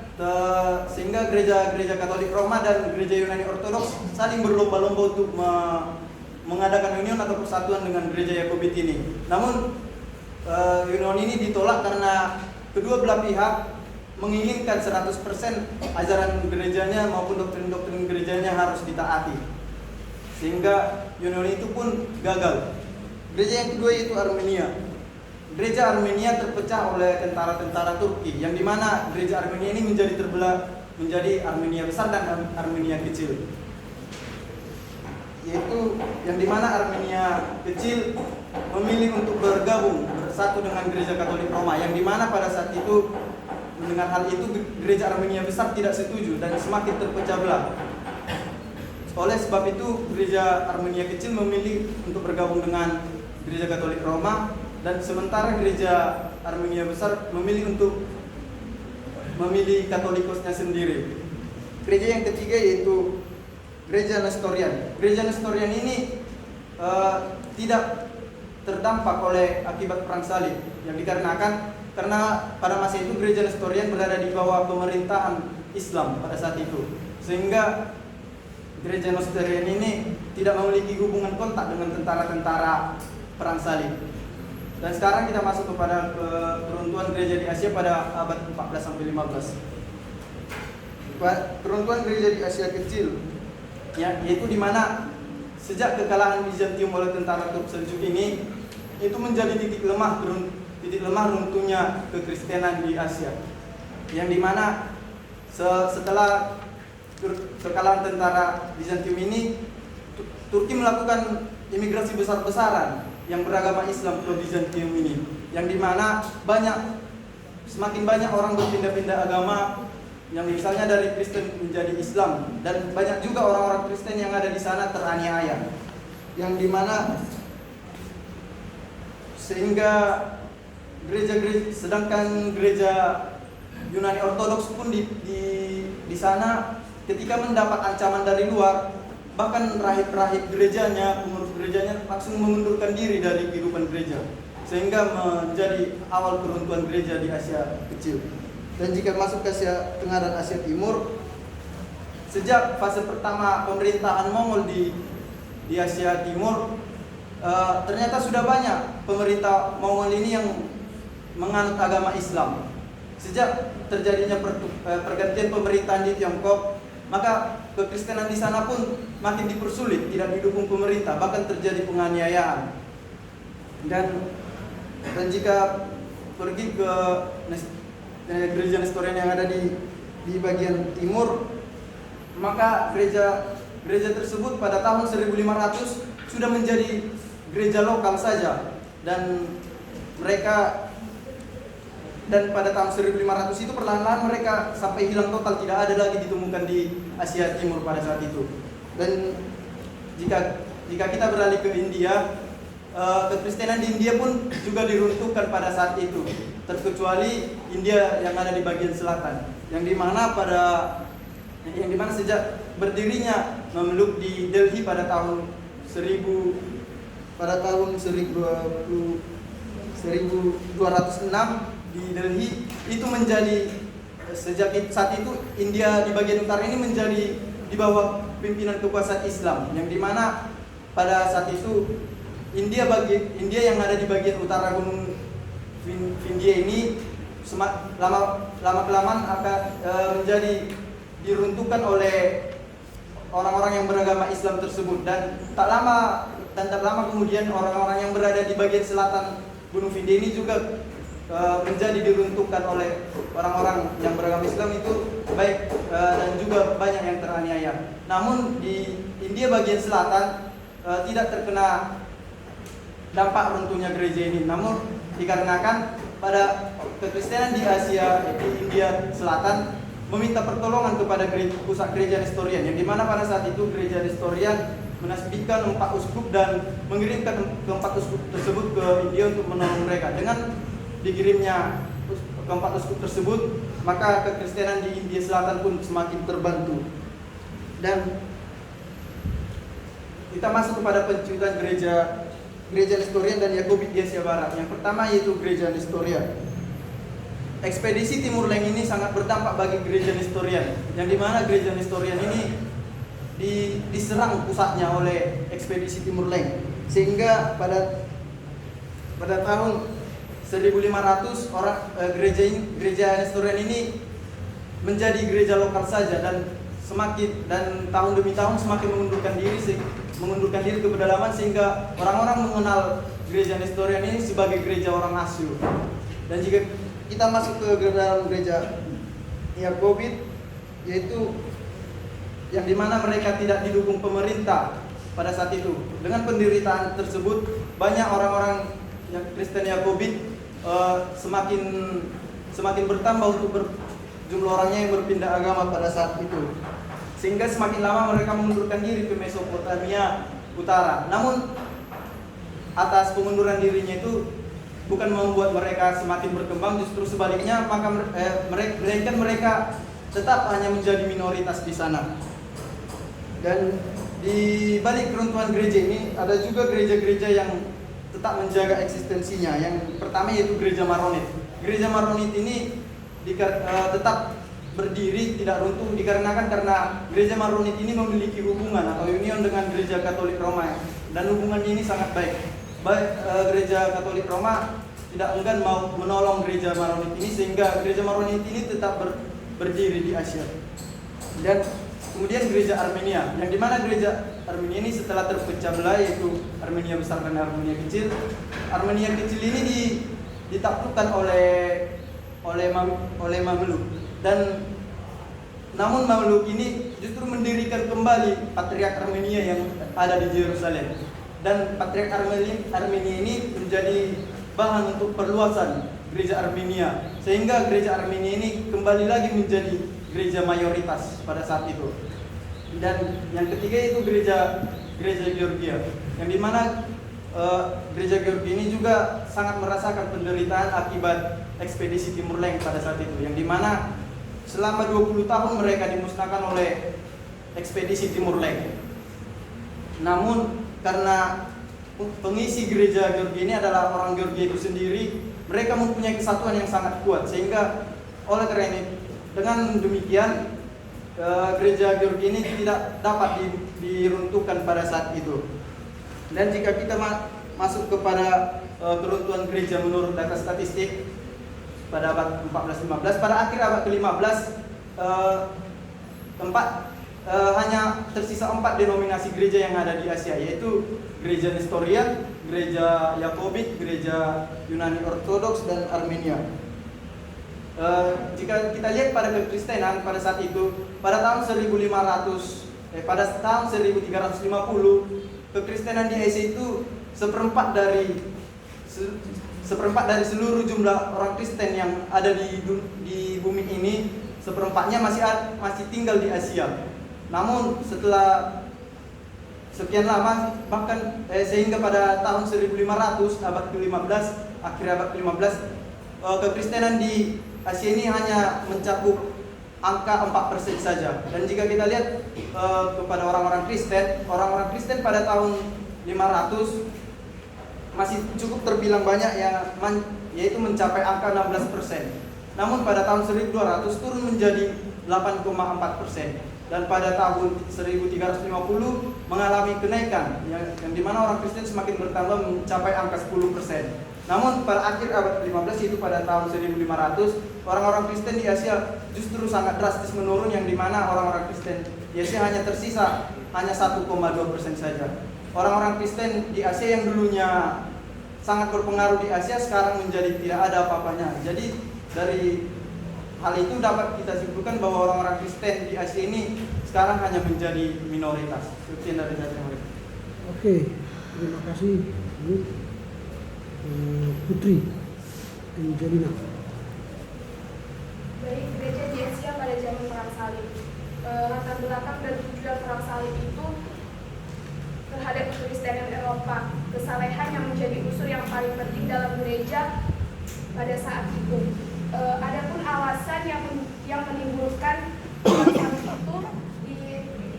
[SPEAKER 4] gereja Katolik Roma dan gereja Yunani Ortodoks saling berlomba-lomba untuk mengadakan union atau persatuan dengan gereja Yakobit ini. Namun union ini ditolak karena kedua belah pihak menginginkan 100% ajaran gerejanya maupun doktrin-doktrin gerejanya harus ditaati, sehingga union itu pun gagal. Gereja yang kedua yaitu Armenia. Gereja Armenia terpecah oleh tentara-tentara Turki, yang dimana gereja Armenia ini menjadi terbelah menjadi Armenia besar dan Armenia kecil. Yaitu yang dimana Armenia kecil memilih untuk bergabung bersatu dengan gereja Katolik Roma, yang dimana pada saat itu mendengar hal itu gereja Armenia besar tidak setuju dan semakin terpecah belah. Oleh sebab itu gereja Armenia kecil memilih untuk bergabung dengan gereja Katolik Roma, dan sementara gereja Armenia besar memilih untuk memilih Katolikosnya sendiri. Gereja yang ketiga yaitu gereja Nestorian. Gereja Nestorian ini tidak terdampak oleh akibat perang salib, yang dikarenakan karena pada masa itu gereja Nestorian berada di bawah pemerintahan Islam pada saat itu, sehingga gereja Nestorian ini tidak memiliki hubungan kontak dengan tentara-tentara perang salib. Dan sekarang kita masuk kepada keruntuhan gereja di Asia pada abad 14 sampai 15. Keruntuhan gereja di Asia kecil, yaitu di mana sejak kekalahan Bizantium oleh tentara Turk Seljuk ini, itu menjadi titik titik lemah runtuhnya kekristenan di Asia, yang dimana setelah kekalahan tentara Bizantium ini, Turki melakukan imigrasi besar-besaran yang beragama Islam ke Bizantium ini, yang dimana semakin banyak orang berpindah-pindah agama, yang misalnya dari Kristen menjadi Islam, dan banyak juga orang-orang Kristen yang ada di sana teraniaya, yang dimana sehingga sedangkan gereja Yunani Ortodoks pun di sana ketika mendapat ancaman dari luar, bahkan rahib-rahib gerejanya, pengurus gerejanya langsung mengundurkan diri dari kehidupan gereja, sehingga menjadi awal keruntuhan gereja di Asia Kecil. Dan jika masuk ke Asia Tengah dan Asia Timur, sejak fase pertama pemerintahan Mongol di Asia Timur, ternyata sudah banyak pemerintah Mongol ini yang menganut agama Islam. Sejak terjadinya pergantian pemerintahan di Tiongkok, maka kekristenan di sana pun makin dipersulit, tidak didukung pemerintah, bahkan terjadi penganiayaan. Dan jika pergi ke gereja Nestorian yang ada di bagian timur, maka gereja tersebut pada tahun 1500 sudah menjadi gereja lokal saja, dan pada tahun 1500 itu perlahan-lahan mereka sampai hilang total, tidak ada lagi ditemukan di Asia Timur pada saat itu. Dan jika kita beralih ke India, kekristenan di India pun juga diruntuhkan pada saat itu, terkecuali India yang ada di bagian selatan, yang dimana sejak berdirinya Mamluk di Delhi pada tahun 1206 di Delhi, itu menjadi sejak saat itu India di bagian utara ini menjadi di bawah pimpinan kekuasaan Islam, yang dimana pada saat itu India yang ada di bagian utara Gunung Vindhya ini lama-kelamaan akan menjadi diruntuhkan oleh orang-orang yang beragama Islam tersebut, dan tak lama kemudian orang-orang yang berada di bagian selatan Gunung Vindhya ini juga menjadi diruntuhkan oleh orang-orang yang beragama Islam itu dan juga banyak yang teraniaya. Namun di India bagian selatan tidak terkena dampak runtuhnya gereja ini, namun dikarenakan pada kekristenan di India Selatan meminta pertolongan kepada pusat gereja Nestorian, yang dimana pada saat itu gereja Nestorian menasbihkan 4 uskup dan mengirimkan ke-4 uskup tersebut ke India untuk menolong mereka. Dengan dikirimnya ke-4 uskup tersebut, maka kekristenan di India Selatan pun semakin terbantu. Dan kita masuk kepada pencuitan gereja Nestorian dan Yakobit di Asia Barat. Yang pertama yaitu gereja Nestorian. Ekspedisi Timur Leng ini sangat berdampak bagi gereja Nestorian, yang dimana gereja Nestorian ini diserang pusatnya oleh ekspedisi Timur Leng, sehingga pada tahun 1500 gereja Nestorian ini menjadi gereja lokal saja, dan tahun demi tahun semakin mengundurkan diri ke pedalaman, sehingga orang-orang mengenal gereja Nestorian ini sebagai gereja orang Asyur. Dan jika kita masuk ke dalam gereja Yakobit, yaitu yang dimana mereka tidak didukung pemerintah pada saat itu. Dengan penderitaan tersebut, banyak orang-orang yang Kristen Yakobit semakin bertambah untuk jumlah orangnya yang berpindah agama pada saat itu, sehingga semakin lama mereka mengundurkan diri ke Mesopotamia Utara. Namun atas pengunduran dirinya itu bukan membuat mereka semakin berkembang, justru sebaliknya, melainkan mereka tetap hanya menjadi minoritas di sana. Dan di balik keruntuhan gereja ini ada juga gereja-gereja yang tetap menjaga eksistensinya. Yang pertama yaitu gereja Maronit. Gereja Maronit ini tetap berdiri, tidak runtuh, karena gereja Maronit ini memiliki hubungan atau union dengan gereja Katolik Roma, dan hubungannya ini sangat baik. Gereja Katolik Roma tidak enggan mau menolong gereja Maronit ini, sehingga gereja Maronit ini tetap berdiri di Asia. Dan kemudian gereja Armenia, yang dimana gereja Armenia ini setelah terpecah belah, yaitu Armenia Besar dan Armenia Kecil. Armenia Kecil ini ditaklukkan oleh Mamluk. Dan namun Mamluk ini justru mendirikan kembali Patriark Armenia yang ada di Yerusalem. Dan Patriark Armenia ini menjadi bahan untuk perluasan gereja Armenia, sehingga gereja Armenia ini kembali lagi menjadi gereja mayoritas pada saat itu. Dan yang ketiga itu gereja Georgia, yang dimana gereja Georgia ini juga sangat merasakan penderitaan akibat ekspedisi Timur Leng pada saat itu, yang dimana selama 20 tahun mereka dimusnahkan oleh ekspedisi Timur Leng. Namun karena pengisi gereja Georgia ini adalah orang Georgia itu sendiri, mereka mempunyai kesatuan yang sangat kuat, sehingga oleh karena ini dengan demikian gereja Georgia ini tidak dapat diruntuhkan pada saat itu. Dan jika kita masuk kepada keruntuhan gereja menurut data statistik pada abad 14-15, pada akhir abad ke-15 hanya tersisa 4 denominasi gereja yang ada di Asia, yaitu gereja Nestorian, gereja Yakobit, gereja Yunani Ortodoks, dan Armenia. Jika kita lihat pada kekristenan pada saat itu, pada tahun 1350, kekristenan di Asia itu seperempat dari seluruh jumlah orang Kristen yang ada di bumi ini, seperempatnya masih tinggal di Asia. Namun setelah sekian lama, bahkan sehingga pada tahun 1500, abad ke-15, akhir abad ke-15, kekristenan di Asia ini hanya mencakup angka 4% saja. Dan jika kita lihat kepada orang-orang Kristen pada tahun 500 masih cukup terbilang banyak, yaitu mencapai angka 16%. Namun pada tahun 1200 turun menjadi 8,4%. Dan pada tahun 1350 mengalami kenaikan, yang dimana orang Kristen semakin bertambah mencapai angka 10%. Namun pada akhir abad ke-15, itu pada tahun 1500, orang-orang Kristen di Asia justru sangat drastis menurun, yang dimana orang-orang Kristen di Asia hanya tersisa 1,2% saja. Orang-orang Kristen di Asia yang dulunya sangat berpengaruh di Asia sekarang menjadi tidak ada apa-apanya. Jadi dari hal itu dapat kita simpulkan bahwa orang-orang Kristen di Asia ini sekarang hanya menjadi minoritas. Sekian dari saya.
[SPEAKER 1] Oke, terima kasih Bu Putri Angelina.
[SPEAKER 5] Dari gereja di Asia pada zaman Perang Salib, latar belakang dan tujuan Perang Salib itu terhadap kekristenan Eropa, kesalehan yang menjadi unsur yang paling penting dalam gereja pada saat itu. Adapun alasan yang menimbulkan perang itu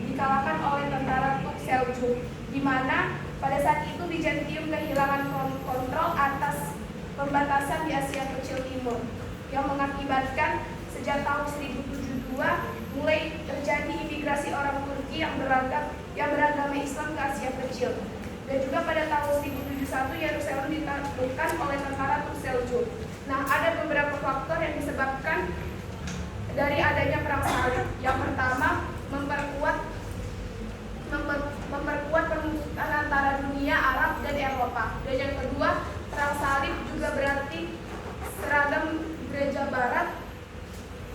[SPEAKER 5] dikalahkan oleh tentara Turk Seljuk, di mana pada saat itu Bizantium kehilangan kontrol atas pembatasan di Asia Kecil Timur, yang mengakibatkan sejak tahun 1072 mulai terjadi imigrasi orang Turki yang beragama Islam ke Asia Kecil. Dan juga pada tahun 1071 Yerusalem ditaklukkan oleh tentara Turk Seljuk. Nah, ada beberapa faktor yang disebabkan dari adanya perang salib. Yang pertama, memperkuat permusuhan antara dunia Arab dan Eropa. Dan yang kedua, perang salib juga berarti seragam gereja Barat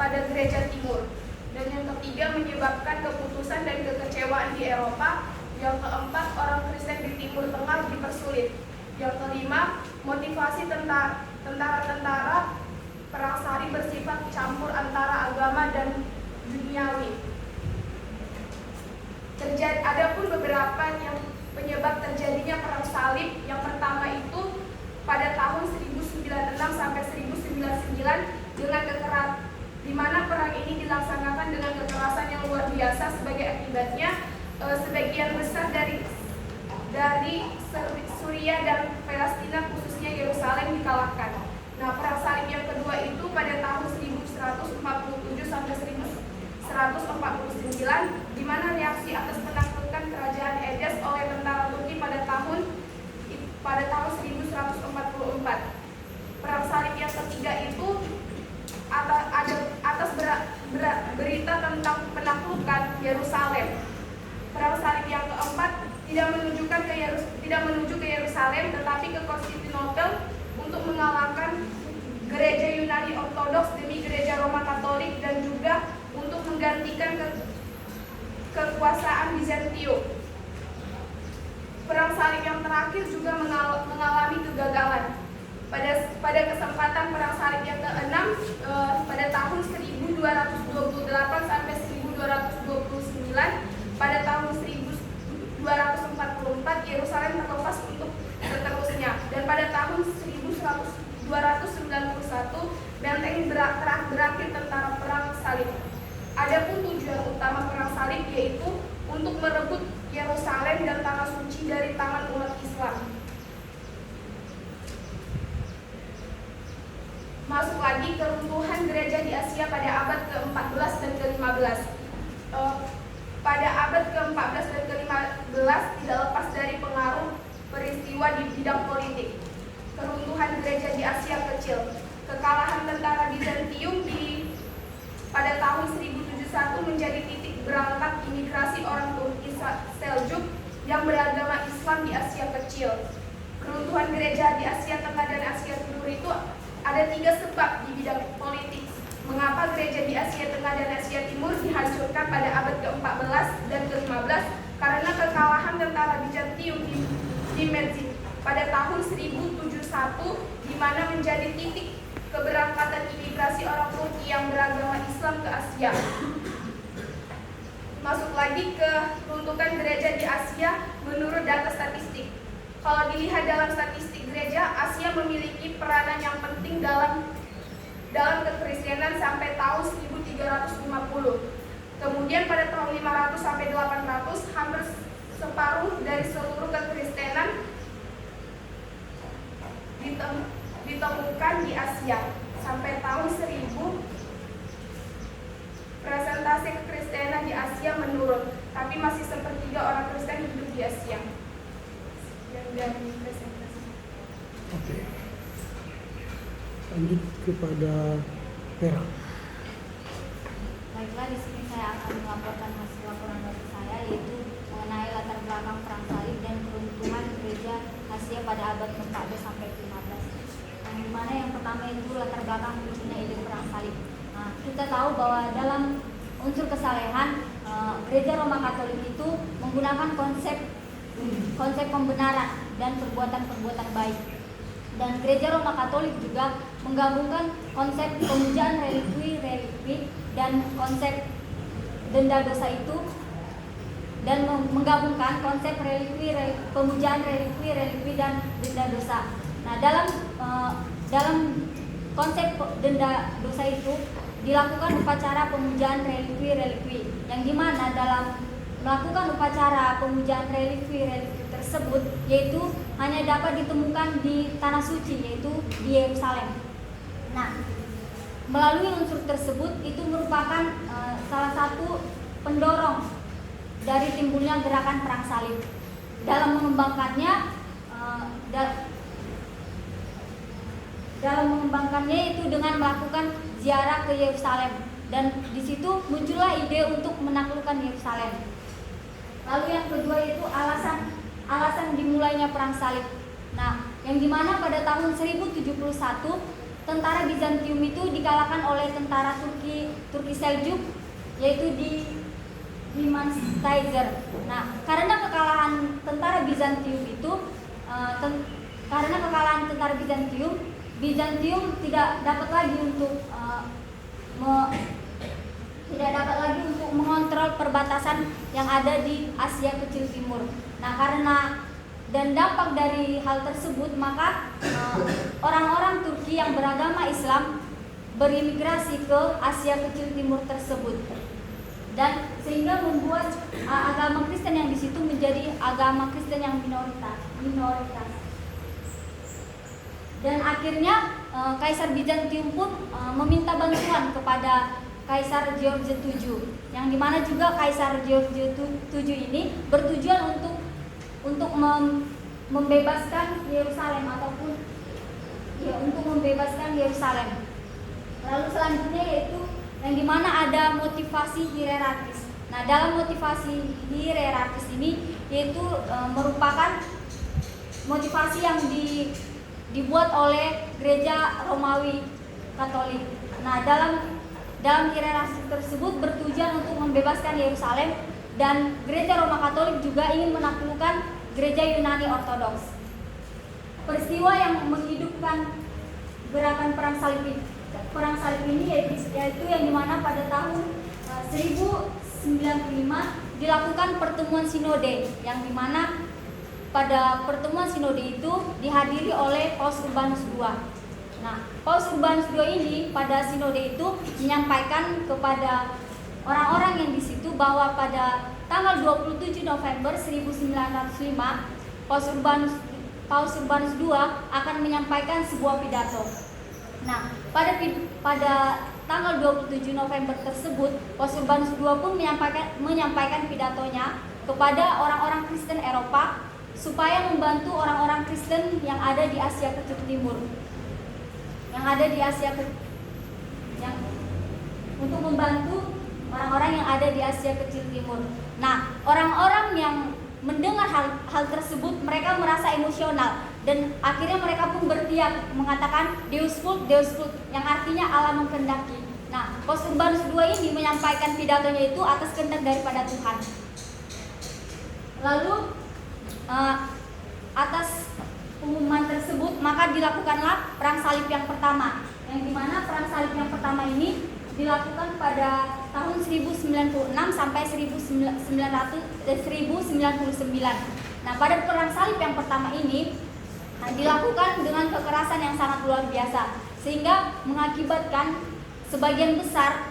[SPEAKER 5] pada gereja Timur. Dan yang ketiga, menyebabkan keputusan dan kekecewaan di Eropa. Yang keempat, orang Kristen di Timur Tengah dipersulit. Yang kelima, motivasi tentara perang salib bersifat campur antara agama dan duniawi. Adapun beberapa yang penyebab terjadinya perang salib. Yang pertama itu pada tahun 1096 sampai 1099 di mana perang ini dilaksanakan dengan kekerasan yang luar biasa. Sebagai akibatnya, sebagian besar dari Suriah dan Palestina, khususnya Yerusalem, dikalahkan. Nah, perang salib yang kedua itu pada tahun 1147 sampai 1149, di mana reaksi atas penaklukan kerajaan Edes oleh tentara Turki pada tahun 1144. Perang salib yang ketiga itu atas berita tentang penaklukan Yerusalem. Perang salib yang keempat tidak menuju ke Yerusalem, tetapi ke Konstantinopel untuk mengalahkan gereja Yunani Ortodoks demi gereja Roma Katolik dan juga untuk menggantikan kekuasaan Bizantium. Perang salib yang terakhir juga mengalami kegagalan. Pada kesempatan perang salib yang ke-6 pada tahun 1228 sampai 1229, pada tahun 1244 Yerusalem terlepas untuk seterusnya, dan pada tahun 1291 benteng berakhir tentara perang salib. Adapun tujuan utama perang salib yaitu untuk merebut Yerusalem dan tanah suci dari tangan umat Islam. Masuk lagi keruntuhan gereja di Asia pada abad ke-14 dan ke-15. Pada abad ke-14 dan ke-15 tidak lepas dari pengaruh peristiwa di bidang politik. Keruntuhan gereja di Asia Kecil, kekalahan tentara Bizantium pada tahun 1071 menjadi titik berangkat imigrasi orang Turki Seljuk yang beragama Islam di Asia Kecil. Keruntuhan gereja di Asia Tengah dan Asia Timur itu ada 3 sebab di bidang politik. Mengapa gereja di Asia Tengah dan Asia Timur dihancurkan pada abad ke-14 dan ke-15? Karena kekalahan tentara Bizantium di Mesir pada tahun 1071, di mana menjadi titik keberangkatan imigrasi orang Turki yang beragama Islam ke Asia. Masuk lagi ke peruntukan gereja di Asia menurut data statistik. Kalau dilihat dalam statistik gereja, Asia memiliki peranan yang penting dalam kekristenan sampai tahun 1350. Kemudian pada tahun 500 sampai 800 hampir separuh dari seluruh kekristenan ditemukan di Asia. Sampai tahun 1000 presentasi kekristenan di Asia menurun, tapi masih sepertiga orang Kristen hidup di Asia. Dari presentasi.
[SPEAKER 1] Oke. Lanjut kepada Vera.
[SPEAKER 6] Baiklah, di sini saya akan melaporkan hasil laporan dari saya, yaitu mengenai latar belakang perang salib dan keruntuhan gereja Asia pada abad ke-14 sampai ke-15. Yang dimana yang pertama itu latar belakang munculnya ide perang salib. Nah, kita tahu bahwa dalam unsur kesalehan gereja Roma Katolik itu menggunakan konsep pembenaran dan perbuatan-perbuatan baik. Dan gereja Roma Katolik juga menggabungkan konsep pemujaan relikwi dan konsep denda dosa itu, dan menggabungkan konsep pemujaan relikwi dan denda dosa. Nah, dalam konsep denda dosa itu dilakukan upacara pemujaan relikwi, yang dimana dalam melakukan upacara pemujaan relikwi tersebut yaitu hanya dapat ditemukan di tanah suci, yaitu di Yerusalem. Nah, melalui unsur tersebut itu merupakan salah satu pendorong dari timbulnya gerakan perang salib. Dalam mengembangkannya itu dengan melakukan ziarah ke Yerusalem, dan di situ muncullah ide untuk menaklukkan Yerusalem. Lalu yang kedua itu alasan dimulainya perang salib. Nah, yang dimana pada tahun 1071 tentara Bizantium itu dikalahkan oleh tentara Turki Seljuk, yaitu di Tiger. Nah, karena kekalahan tentara Bizantium itu, Bizantium tidak dapat lagi untuk mengontrol perbatasan yang ada di Asia Kecil Timur. Nah, dan dampak dari hal tersebut, maka orang-orang Turki yang beragama Islam berimigrasi ke Asia Kecil Timur tersebut, dan sehingga membuat agama Kristen yang di situ menjadi agama Kristen yang minoritas. Dan akhirnya Kaisar Bizantium pun meminta bantuan kepada Kaisar George VII, yang dimana juga Kaisar George VII ini bertujuan untuk membebaskan Yerusalem untuk membebaskan Yerusalem. Lalu selanjutnya yaitu yang dimana ada motivasi hierarkis. Nah, dalam motivasi hierarkis ini yaitu merupakan motivasi dibuat oleh gereja Romawi Katolik. Nah, dalam hierarki tersebut bertujuan untuk membebaskan Yerusalem, dan gereja Roma Katolik juga ingin menaklukkan gereja Yunani Ortodoks. Peristiwa yang menghidupkan gerakan perang salib ini yaitu yang dimana pada tahun 1095 dilakukan pertemuan sinode, yang dimana pada pertemuan sinode itu dihadiri oleh Paus Urbanus II. Nah, Paus Urbanus II ini pada sinode itu menyampaikan kepada orang-orang yang di situ bahwa pada tanggal 27 November 1905 Paus Urbanus II akan menyampaikan sebuah pidato. Nah, pada tanggal 27 November tersebut Paus Urbanus II pun menyampaikan pidatonya kepada orang-orang Kristen Eropa supaya membantu orang-orang Kristen yang ada di Asia Kecil Timur. Untuk membantu orang-orang yang ada di Asia Kecil Timur. Nah, orang-orang yang mendengar hal tersebut mereka merasa emosional, dan akhirnya mereka pun berteriak mengatakan Deus vult, yang artinya Allah mengkehendaki. Nah, Paus Urbanus II ini menyampaikan pidatonya itu atas kehendak daripada Tuhan. Lalu atas pengumuman tersebut maka dilakukanlah perang salib yang pertama, yang dimana perang salib yang pertama ini dilakukan pada tahun 1096 sampai 1999. Nah, pada perang salib yang pertama ini dilakukan dengan kekerasan yang sangat luar biasa, sehingga mengakibatkan sebagian besar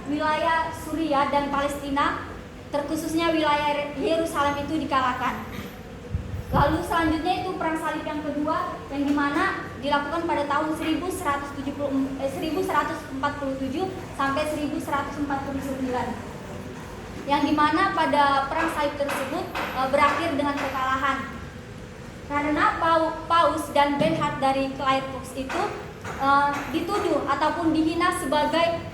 [SPEAKER 6] wilayah Suriah dan Palestina, terkhususnya wilayah Yerusalem itu dikalahkan. Lalu selanjutnya itu perang salib yang kedua, yang dimana dilakukan pada tahun 1147 sampai 1149, yang dimana pada perang salib tersebut berakhir dengan kekalahan karena Paus dan Bernhard dari Clairvaux itu dituduh ataupun dihina sebagai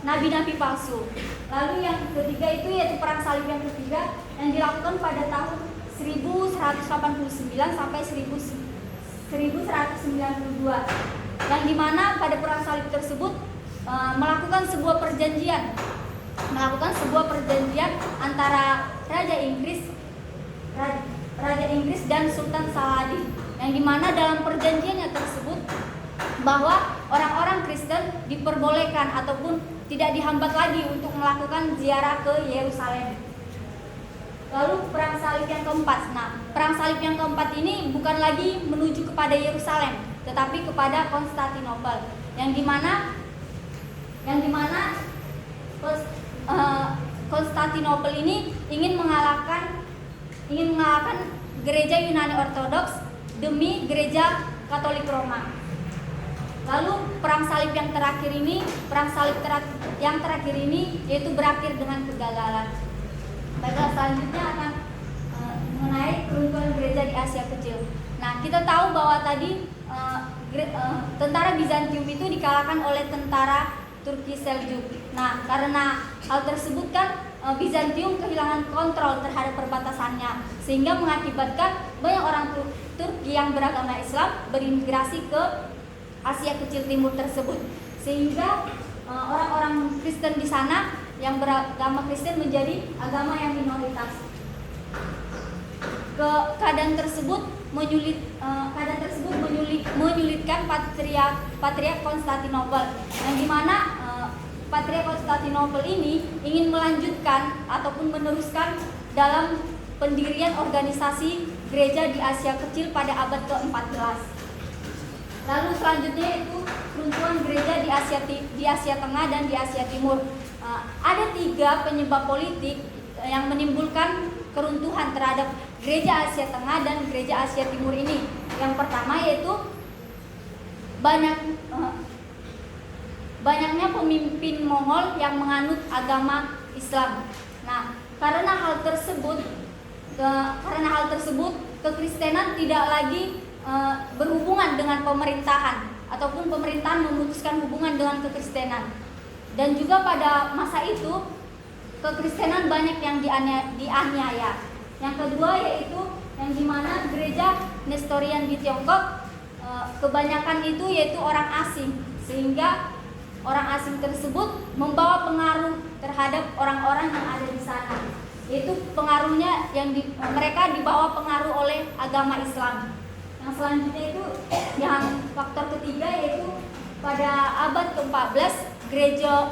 [SPEAKER 6] nabi-nabi palsu. Lalu yang ketiga itu yaitu perang salib yang ketiga, yang dilakukan pada tahun 1189 sampai 1192, yang dimana pada perang salib tersebut melakukan sebuah perjanjian antara Raja Inggris dan Sultan Saladin, yang dimana dalam perjanjiannya tersebut bahwa orang-orang Kristen diperbolehkan ataupun tidak dihambat lagi untuk melakukan ziarah ke Yerusalem. Lalu perang salib yang keempat. Nah, perang salib yang keempat ini bukan lagi menuju kepada Yerusalem, tetapi kepada Konstantinopel, yang dimana Konstantinopel ini ingin mengalahkan gereja Yunani Ortodoks demi gereja Katolik Roma. Lalu perang salib yang terakhir ini yaitu berakhir dengan kegagalan. Baiklah, selanjutnya akan mengenai keruntuhan gereja di Asia Kecil. Nah, kita tahu bahwa tadi tentara Bizantium itu dikalahkan oleh tentara Turki Seljuk. Nah, karena hal tersebut kan Bizantium kehilangan kontrol terhadap perbatasannya, sehingga mengakibatkan banyak orang Turki yang beragama Islam berimigrasi ke Asia Kecil Timur tersebut, sehingga orang-orang Kristen di sana yang beragama Kristen menjadi agama yang minoritas. Keadaan tersebut menyulitkan Patriark Konstantinopel, yang dimana Patriark Konstantinopel ini ingin melanjutkan ataupun meneruskan dalam pendirian organisasi gereja di Asia Kecil pada abad ke-14. Lalu selanjutnya itu keruntuhan gereja di Asia Tengah dan di Asia Timur. Ada 3 penyebab politik yang menimbulkan keruntuhan terhadap gereja Asia Tengah dan gereja Asia Timur ini. Yang pertama yaitu banyaknya pemimpin Mongol yang menganut agama Islam. Nah, karena hal tersebut kekristenan tidak lagi berhubungan dengan pemerintahan ataupun pemerintahan memutuskan hubungan dengan kekristenan. Dan juga pada masa itu kekristenan banyak yang dianiaya, Yang kedua yaitu yang dimana gereja Nestorian di Tiongkok kebanyakan itu yaitu orang asing, sehingga orang asing tersebut membawa pengaruh terhadap orang-orang yang ada di sana. Yaitu pengaruhnya mereka dibawa pengaruh oleh agama Islam. Yang selanjutnya itu yang faktor ketiga yaitu pada abad ke-14 gereja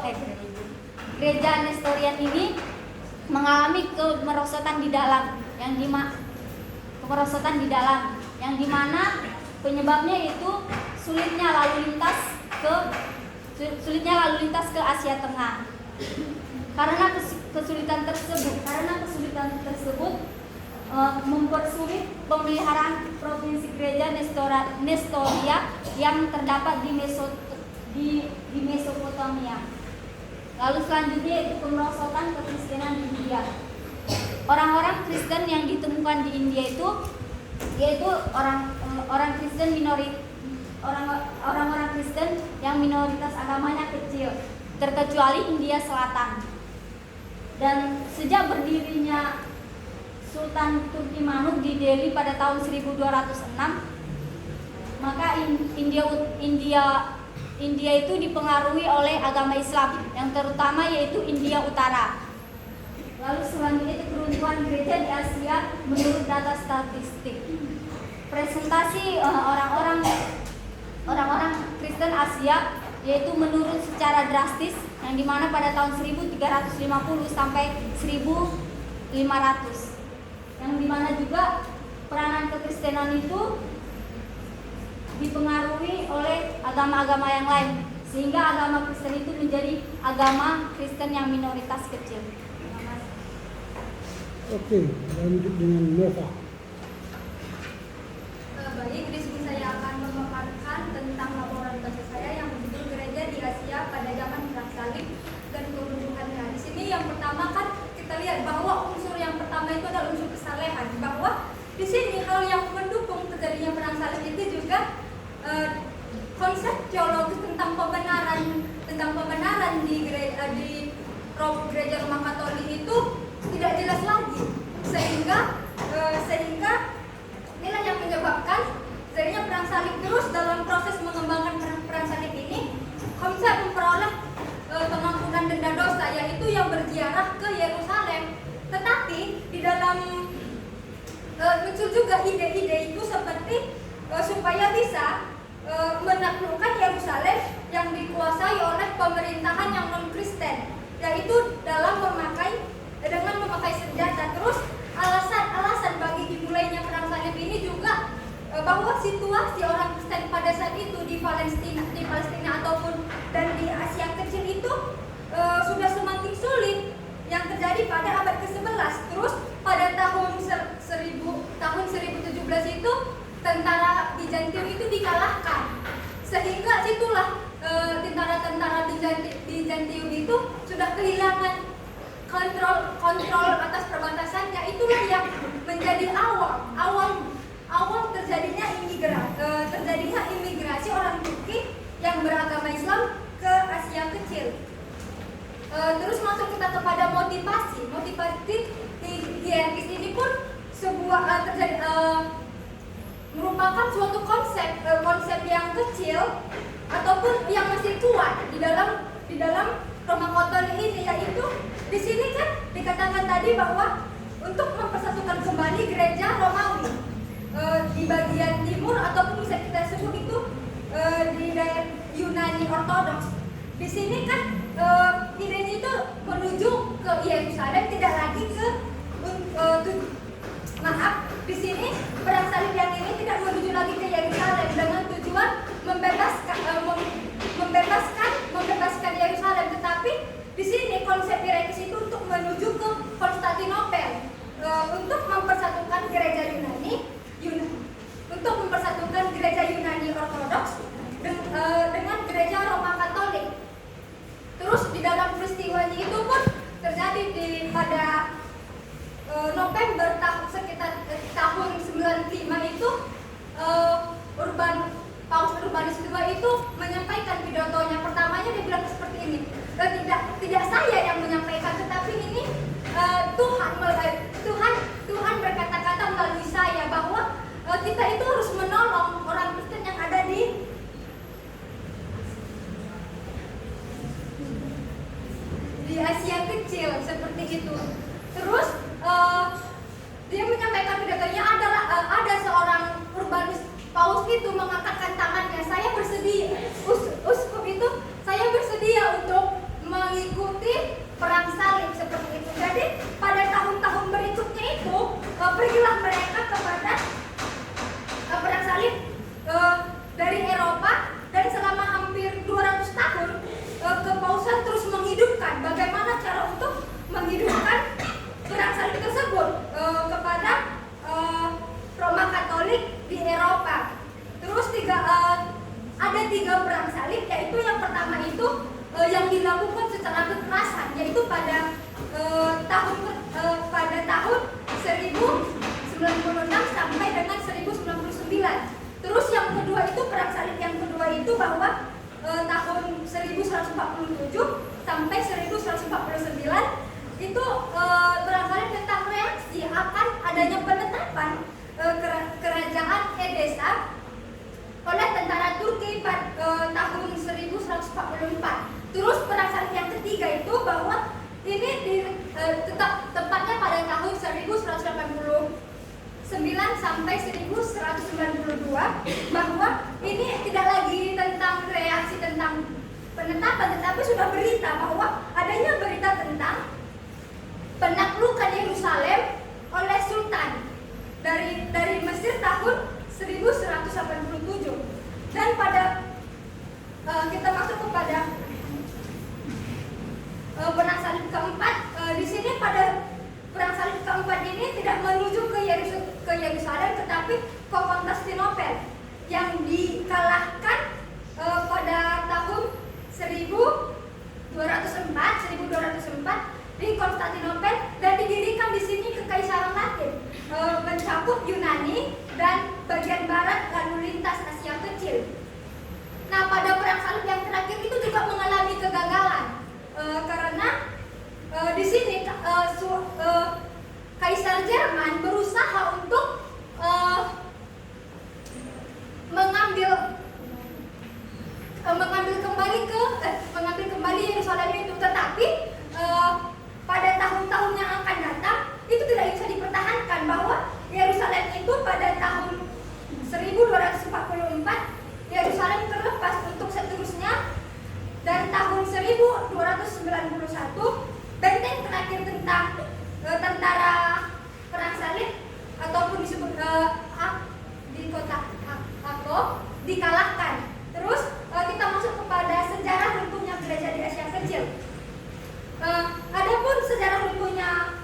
[SPEAKER 6] Nestorian ini mengalami kemerosotan di dalam yang dimana penyebabnya itu sulitnya lalu lintas ke Asia Tengah. Karena kesulitan tersebut mempersulit pemeliharaan provinsi gereja Nestoria yang terdapat di Mesopotamia. Lalu selanjutnya itu kemerosotan kekristenan di India. Orang-orang Kristen yang ditemukan di India itu yaitu orang-orang Kristen yang minoritas agamanya kecil, terkecuali India Selatan. Dan sejak berdirinya Sultan Turkimanuk di Delhi pada tahun 1206, maka India itu dipengaruhi oleh agama Islam, yang terutama yaitu India Utara. Lalu selanjutnya itu keruntuhan gereja di Asia menurut data statistik. Presentasi orang-orang Kristen Asia yaitu menurun secara drastis, yang dimana pada tahun 1350 sampai 1500, yang dimana juga peranan kekristenan itu dipengaruhi oleh agama-agama yang lain, sehingga agama Kristen itu menjadi agama Kristen yang minoritas kecil.
[SPEAKER 1] Oke, lanjut dengan Nova.
[SPEAKER 3] Baik, di sini saya akan memaparkan tentang laporan bahasa saya yang berjudul Gereja di Asia pada zaman Perang Salib dan Keruntuhannya. Di sini yang pertama kan kita lihat bahwa unsur yang pertama itu adalah unsur kesalehan, bahwa di sini hal yang mendukung terjadinya Perang Salib itu juga konsep teologis tentang pembenaran di gereja Roma Katolik itu tidak jelas lagi, sehingga inilah yang menyebabkan terjadinya Perang Salib. Terus dalam proses mengembangkan Perang Salib ini, konsep memperoleh pengampunan denda dosa, yaitu yang berziarah ke Yerusalem. Tetapi di dalam muncul juga ide-ide itu seperti supaya bisa menaklukkan Yerusalem yang dikuasai oleh pemerintahan yang non-Kristen, yaitu dengan memakai senjata. Terus alasan bagi dimulainya Perang Salib ini juga bahwa situasi orang Kristen pada saat itu di Palestina ataupun dan di Asia Kecil itu sudah semakin sulit, yang terjadi pada abad ke-11. Terus pada tahun 1017 itu tentara Bizantium itu dikalahkan, sehingga situlah tentara-tentara Bizantium itu sudah kehilangan kontrol atas perbatasannya. Itulah yang menjadi awal terjadinya imigrasi orang Turki yang beragama Islam ke Asia Kecil. Terus masuk kita kepada motivasi di hierarkis ini pun merupakan suatu konsep yang kecil ataupun yang masih kuat di dalam Roma Katolik ini, yaitu di sini kan dikatakan tadi bahwa untuk mempersatukan kembali gereja Romawi di bagian timur ataupun bisa kita sebut itu di daerah Yunani Ortodoks. Di sini kan idenya itu menuju ke Yerusalem, tidak lagi di sini Perang Salib yang ini tidak menuju lagi ke Yerusalem dengan tujuan membebaskan Yerusalem, tetapi di sini konsep hierarkis itu untuk menuju ke Konstantinopel untuk mempersatukan gereja Yunani Ortodoks dengan gereja Roma Katolik. Terus di dalam peristiwanya itu pun terjadi pada November sekitar tahun 95 itu Paus Urbanus II itu menyampaikan pidatonya. Pertamanya dia bilang seperti ini, tidak saya yang menyampaikan, tetapi ini Tuhan di Asia Kecil seperti itu. Terus dia menyampaikan pidatonya ada seorang Urbanus Paus itu mengangkatkan tangannya, saya bersedia, uskup itu, saya bersedia untuk mengikuti perang salib seperti itu. Jadi pada tahun-tahun berikutnya itu pergilah mereka kepada perang salib dari Eropa, dan selama hampir 200 tahun kepausan terus menghidupkan bagaimana cara untuk menghidupkan perang salib tersebut kepada Roma Katolik di Eropa. Terus ada 3 perang salib, yaitu yang pertama itu yang dilakukan secara kekerasan, yaitu pada tahun 1096 sampai dengan 1099. Terus yang kedua itu perang salib yang kedua itu bahwa tahun 1147 sampai 1149 itu perang salib tentang reaksi akan adanya penetapan kerajaan Edessa oleh tentara Turki pada tahun 1144. Terus perang salib yang ketiga itu bahwa ini tetap tepatnya pada tahun 1189 sampai 1192, bahwa ini tidak lagi tentang reaksi tentang penetapan, tetapi sudah berita bahwa adanya berita tentang penaklukan Yerusalem oleh Sultan dari Mesir tahun 1187. Dan pada kita masuk kepada perang salib keempat, di sini pada perang salib keempat ini tidak menuju ke Yerusalem tetapi ke Konstantinopel yang dikalahkan pada tahun 1204 di Konstantinopel, dan didirikan di sini Kekaisaran Latin mencakup Yunani dan bagian barat lalu lintas Asia Kecil. Nah, pada perang salib yang terakhir itu juga mengalami kegagalan karena di sini Kaisar Jerman berusaha untuk mengambil kembali Yerusalem itu, tetapi pada tahun-tahun yang akan datang itu tidak bisa dipertahankan, bahwa Yerusalem itu pada tahun 1244 Yerusalem terlepas untuk seterusnya, dan tahun 1291 benteng terakhir tentang tentara perang salib ataupun disebut di kota Akko dikalahkan. Terus kita masuk kepada sejarah runtuhnya gereja di Asia Kecil. Adapun sejarah runtuhnya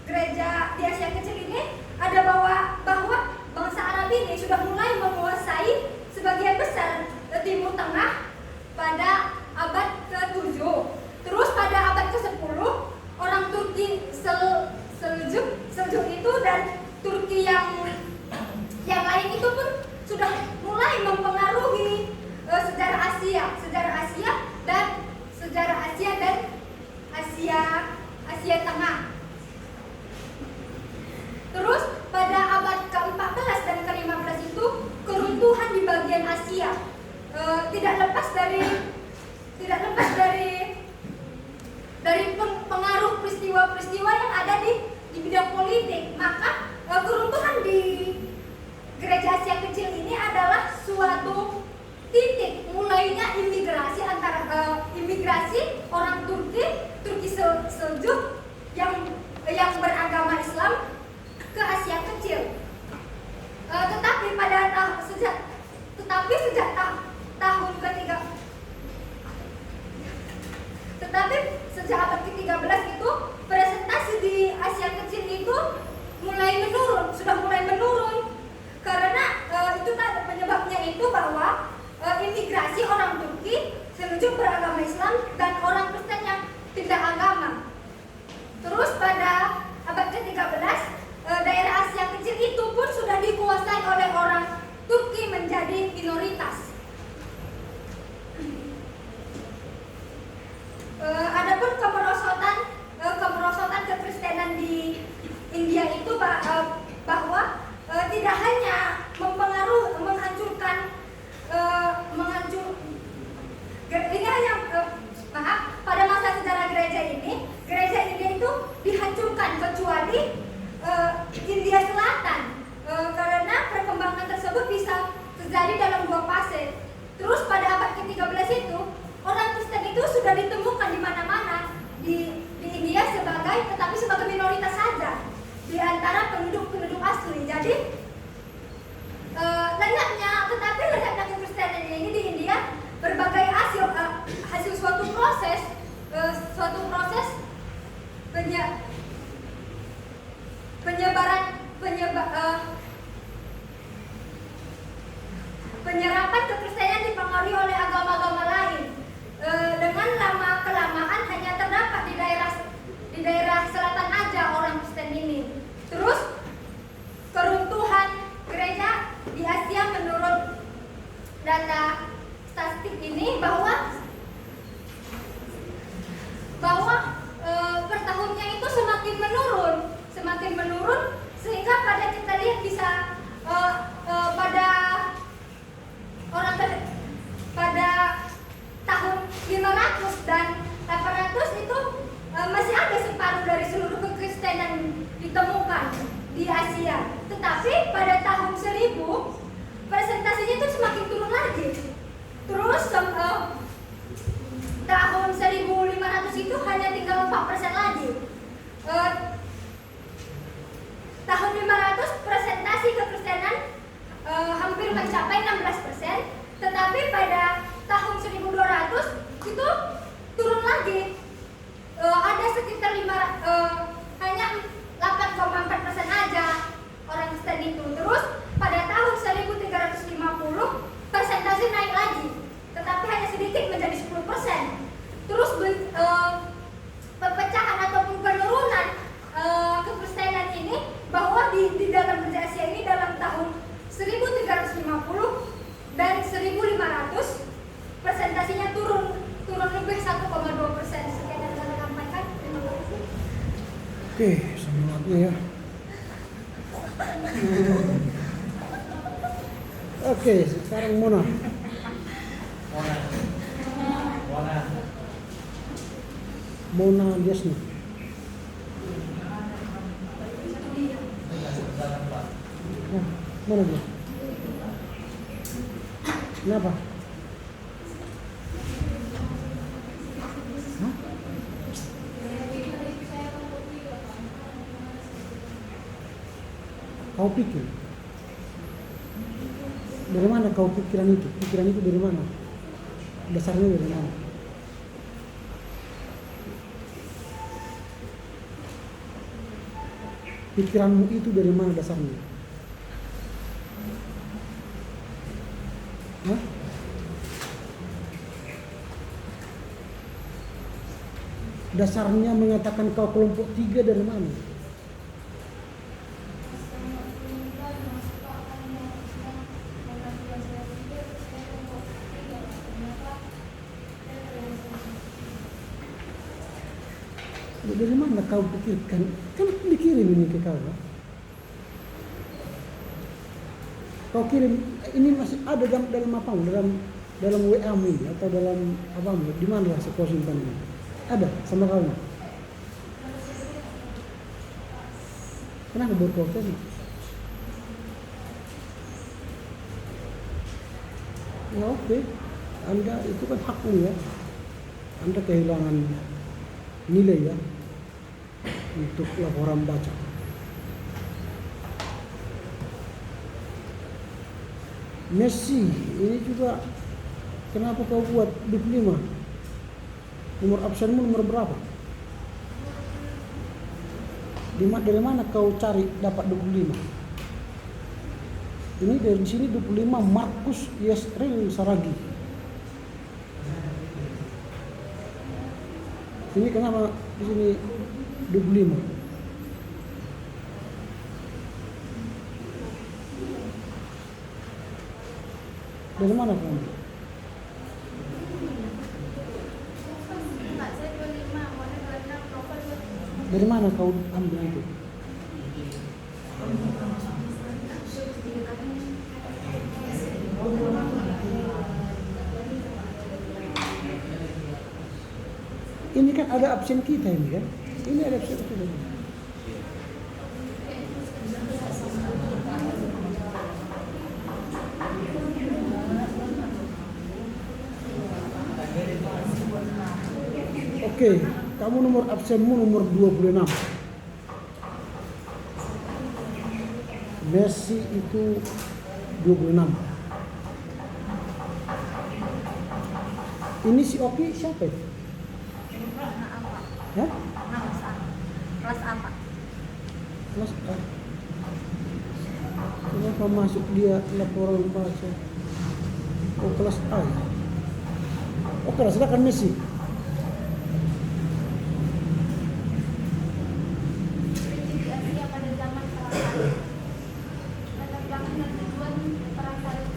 [SPEAKER 3] gereja di Asia Kecil ini ada bahwa bangsa Arab ini sudah mulai menguasai sebagian besar Timur Tengah pada abad ke-7. Terus pada abad ke-10 orang Turki Seljuk itu dan Turki yang lain itu pun sudah mulai mempengaruhi sejarah Asia dan Asia Tengah. Terus pada abad ke-14 dan ke-15 itu keruntuhan di bagian Asia tidak lepas dari pengaruh peristiwa-peristiwa yang ada di bidang politik. Maka keruntuhan di gereja Asia Kecil ini adalah suatu titik mulainya imigrasi orang Turki Seljuk yang beragama Islam ke Asia Kecil. Tetapi sejak abad ke-13 itu presentasi di Asia Kecil itu sudah mulai menurun karena itu penyebabnya itu bahwa imigrasi orang Turki Seljuk beragama Islam dan orang Kristen yang tidak agama. Terus pada abad ke-13 daerah Asia Kecil itu pun sudah dikuasai oleh orang Turki menjadi minoritas. Adapun kemerosotan kekristenan di India itu bahwa tidak hanya pada masa sejarah gereja sudah ditemukan di mana-mana di India tetapi sebagai minoritas saja di antara penduduk asli. Jadi lenyapnya kekristenan ini di India berbagai hasil suatu proses penyerapan kekristenan dipengaruhi oleh agama-agama lain. Dengan kelamaan hanya terdapat di daerah selatan aja orang Kristen ini. Terus keruntuhan gereja di Asia menurut data statistik ini bahwa per tahunnya itu semakin menurun sehingga kita lihat bisa pada tahun 500 dan 800 itu masih ada separuh dari seluruh kekristenan ditemukan di Asia. Tetapi pada tahun 1000 presentasinya itu semakin turun lagi. Terus tahun 1500 itu hanya tinggal 4% lagi. Tahun 500 presentasi kekristenan hampir mencapai 16%, tetapi pada tahun 1200 itu turun lagi. Ada sekitar hanya 8,4% aja orang Kristen itu. Terus pada tahun 1350 persentase naik lagi, tetapi hanya sedikit menjadi 10%. Terus pepecahan ataupun penurunan kekristenan ini bahwa di dalam gereja Asia ini dalam tahun 1350 dan 1500 presentasinya turun lebih 1,2%. Sekian yang saya sampaikan. Terima kasih.
[SPEAKER 1] Oke, semangatnya ya. Oke, sekarang Mona. Mona Desna. Nah, mana dia? Kenapa? Hah? Kau pikir? Dari mana kau pikiran itu? Pikiran itu dari mana? Dasarnya dari mana? Pikiranmu itu dari mana dasarnya? Hah? Dasarnya mengatakan kau kelompok 3 dari mana? Dari mana kau pikirkan? Kan dikirim ini ke kau. Kau kirim ini masih ada dalam apa? Dalam WA ini atau dalam apa? Di mana lah kau simpan ini? Ada sama kau? Kenapa berproses? Ya oke, Anda itu kan hakmu ya. Anda kehilangan nilai ya untuk laporan baca. Messi ini juga kenapa kau buat 25? Nomor absenmu nomor berapa? Dari mana kau cari dapat 25? Ini dari sini 25 Markus Yesril Saragi. Ini kenapa di sini 25? Dari mana kamu? Dari mana kau ambil itu? Ini kan ada absen kita ini kan? Ini ada absen kita. Oke, kamu nomor absenmu nomor 26. Messi itu 26. Ini si Oki siapa? Ya?
[SPEAKER 6] Kelas apa?
[SPEAKER 1] Kelas A. Kenapa masuk dia laporan baca? Oh, kelas A ya? Oh, kelas A kan Messi.
[SPEAKER 3] Di Asia pada zaman perang salib. Latar belakang dan tujuan perang salib.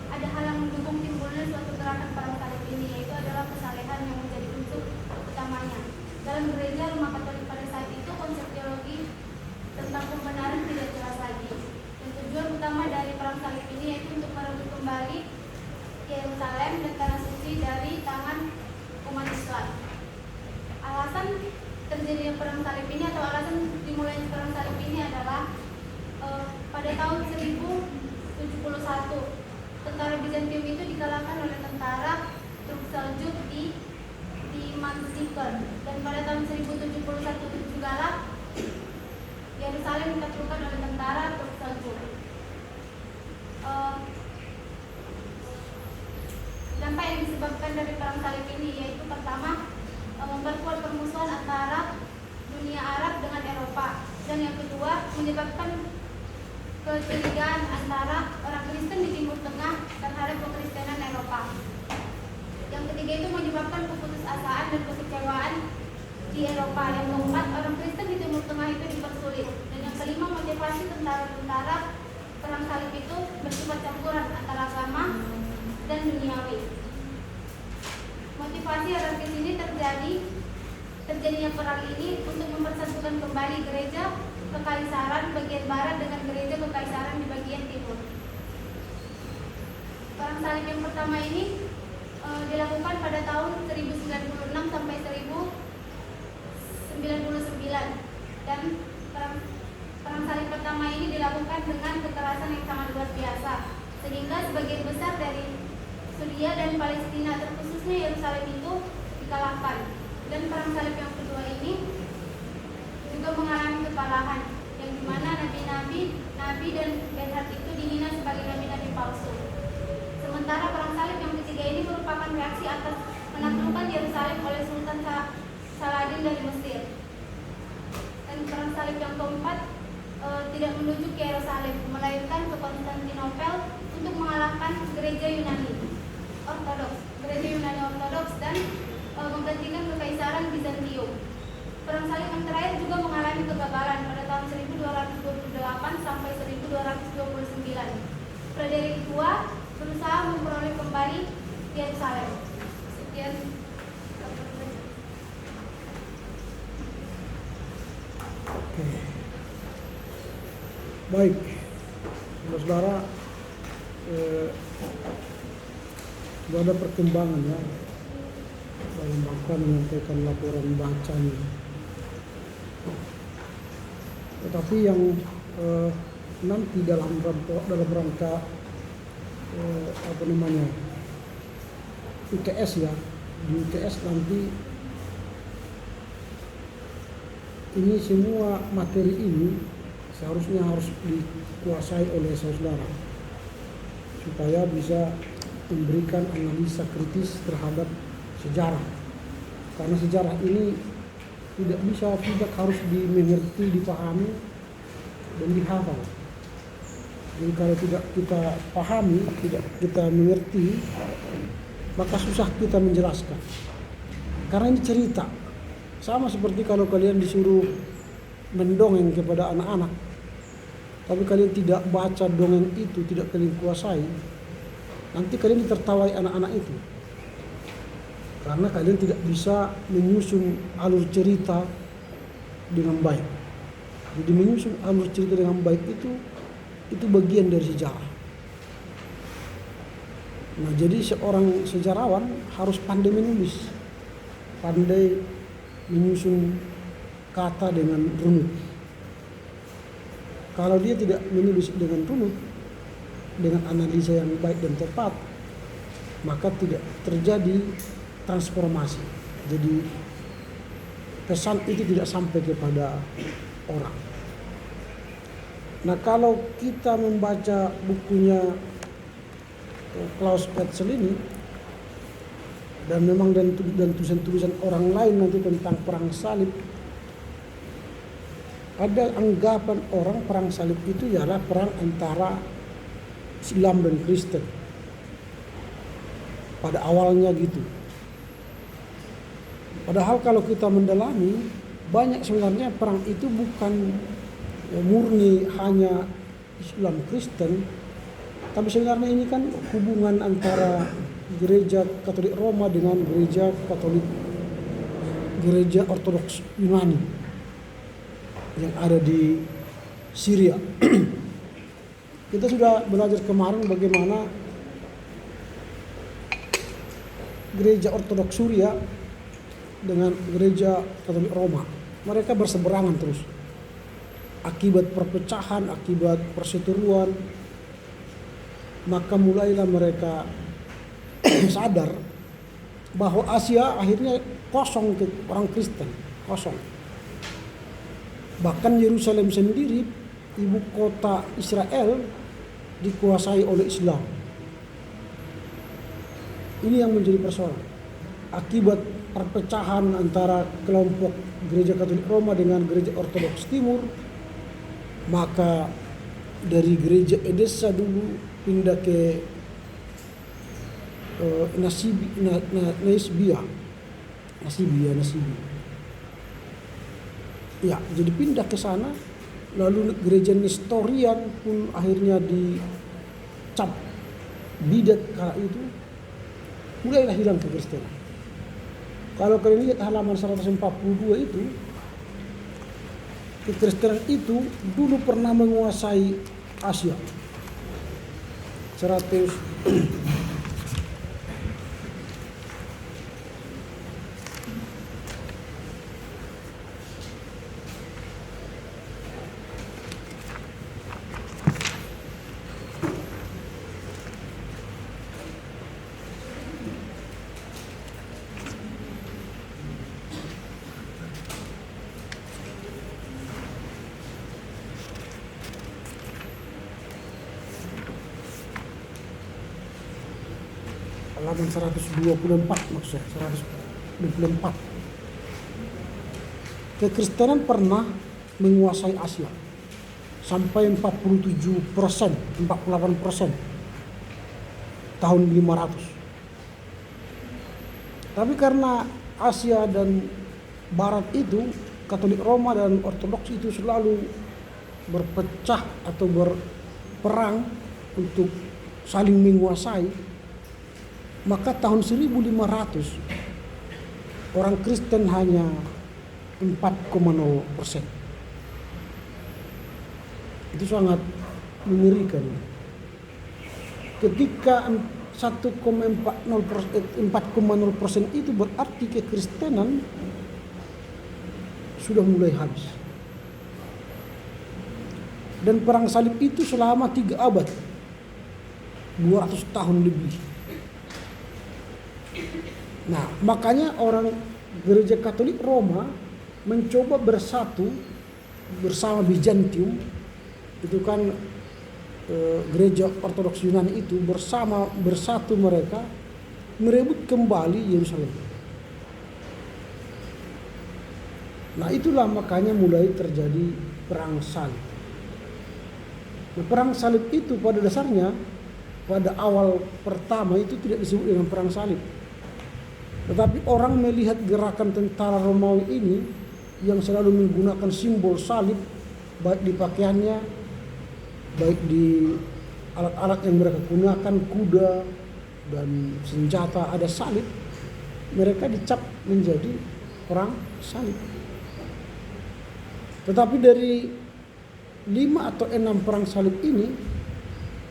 [SPEAKER 3] Ada hal yang mendukung timbulnya suatu gerakan perang salib ini, yaitu adalah kesalehan yang menjadi unsur utamanya. Dalam gereja Roma Katolik pada saat itu, konsep teologi tentang pembenaran tidak jelas lagi. Dan tujuan utama dari perang salib ini yaitu untuk merebut kembali Yerusalem dan tanah suci dari tangan umat Islam. Alasan terjadinya perang salib ini atau alasan dimulainya perang salib ini adalah pada tahun 1071 tentara Bizantium itu dikalahkan oleh tentara Turk Seljuk di Manzikert, dan pada tahun 1071 itu juga Yerusalem ditaklukkan oleh tentara Turk Seljuk. Dampak yang disebabkan dari perang salib ini yaitu pertama, memperkuat permusuhan antara dunia Arab dengan Eropa, dan yang kedua menyebabkan kecurigaan antara orang Kristen di Timur Tengah terhadap kekristenan Eropa. Yang ketiga itu menyebabkan keputusasaan dan kekecewaan di Eropa. Yang keempat, orang Kristen di Timur Tengah itu dipersulit. Dan yang kelima, motivasi tentara-tentara perang salib itu bersifat campuran antara agama dan duniawi. Motivasi anarkis ini terjadinya perang ini untuk mempersatukan kembali gereja kekaisaran bagian barat dengan gereja kekaisaran di bagian timur. Perang salib yang pertama ini dilakukan pada tahun 1096 sampai 1099, dan perang salib pertama ini dilakukan dengan kekerasan yang sangat luar biasa, sehingga sebagian besar dari Syria dan Palestina, terkhususnya Yerusalem itu dikalahkan. Dan perang salib yang kedua ini juga mengalami kekalahan, yang dimana nabi dan Benhard itu dihina sebagai nabi-nabi palsu. Sementara perang salib yang ketiga ini merupakan reaksi atas penaklukkan Yerusalem oleh Sultan Saladin dari Mesir. Dan perang salib yang keempat tidak menuju ke Yerusalem, melainkan ke Konstantinopel untuk mengalahkan gereja Yunani Ortodoks dan menggantikan kekaisaran Bizantium. Perang salib yang terakhir juga mengalami kegagalan pada tahun 1228 sampai 1229. Frederick II berusaha memperoleh kembali Yerusalem. Sekian.
[SPEAKER 1] Oke. Baik, saudara, ada perkembangan ya dalam rangka menyampaikan laporan bacanya. Tetapi yang nanti dalam rangka UTS ya, di UTS nanti ini semua materi ini seharusnya harus dikuasai oleh saudara supaya bisa memberikan analisa kritis terhadap sejarah, karena sejarah ini tidak harus dimengerti, dipahami dan dihafal. Jadi kalau tidak kita pahami, tidak kita mengerti, maka susah kita menjelaskan. Karena ini cerita. Sama seperti kalau kalian disuruh mendongeng kepada anak-anak, tapi kalian tidak baca dongeng itu, tidak kalian kuasai, nanti kalian ditertawai anak-anak itu. Karena kalian tidak bisa menyusun alur cerita dengan baik. Jadi menyusun alur cerita dengan baik itu bagian dari sejarah. Nah, jadi seorang sejarawan harus pandai menulis, pandai menyusun kata dengan runut. Kalau dia tidak menulis dengan runut, dengan analisa yang baik dan tepat, maka tidak terjadi transformasi. Jadi pesan itu tidak sampai kepada orang. Nah, kalau kita membaca bukunya Klaus Wetzel ini, dan memang dan tulisan-tulisan orang lain nanti tentang perang salib, ada anggapan orang perang salib itu ialah perang antara Islam dan Kristen. Pada awalnya gitu. Padahal kalau kita mendalami, banyak sebenarnya perang itu bukan murni hanya Islam Kristen, tapi sebenarnya ini kan hubungan antara gereja Katolik Roma dengan gereja Ortodoks Yunani yang ada di Syria. Kita sudah belajar kemarin bagaimana gereja Ortodoks Syria dengan gereja Katolik Roma, mereka berseberangan terus. Akibat perpecahan, akibat perseteruan, maka mulailah mereka sadar bahwa Asia akhirnya kosong ke orang Kristen, kosong. Bahkan Yerusalem sendiri, ibu kota Israel, dikuasai oleh Islam. Ini yang menjadi persoalan. Akibat perpecahan antara kelompok gereja Katolik Roma dengan gereja Ortodoks Timur, maka dari gereja Edessa dulu pindah ke Nasibia. Ya, jadi pindah ke sana. Lalu gereja Nestorian pun akhirnya dicap bidat kala itu. Mulailah hilang kekristenan. Kalau kalian lihat halaman 142 itu, kekristenan itu dulu pernah menguasai Asia. 100 halaman 124 maksudnya 124. Kekristenan pernah menguasai Asia sampai 47%, 48% tahun 500. Tapi karena Asia dan Barat itu, Katolik Roma dan Ortodoks itu selalu berpecah atau berperang untuk saling menguasai, maka tahun 1500 orang Kristen hanya 4,0%. Itu sangat mengerikan. Ketika 4,0% itu berarti kekristenan sudah mulai habis. Dan perang salib itu selama 3 abad, 200 tahun lebih. Nah, makanya orang gereja Katolik Roma mencoba bersatu bersama Bizantium, itu kan gereja Ortodoks Yunani itu bersatu mereka merebut kembali Yerusalem. Nah, itulah makanya mulai terjadi perang salib. Nah, perang salib itu pada dasarnya pada awal pertama itu tidak disebut dengan perang salib. Tetapi orang melihat gerakan tentara Romawi ini yang selalu menggunakan simbol salib, baik di pakaiannya, baik di alat-alat yang mereka gunakan, kuda dan senjata ada salib, mereka dicap menjadi perang salib. Tetapi dari 5 atau 6 perang salib ini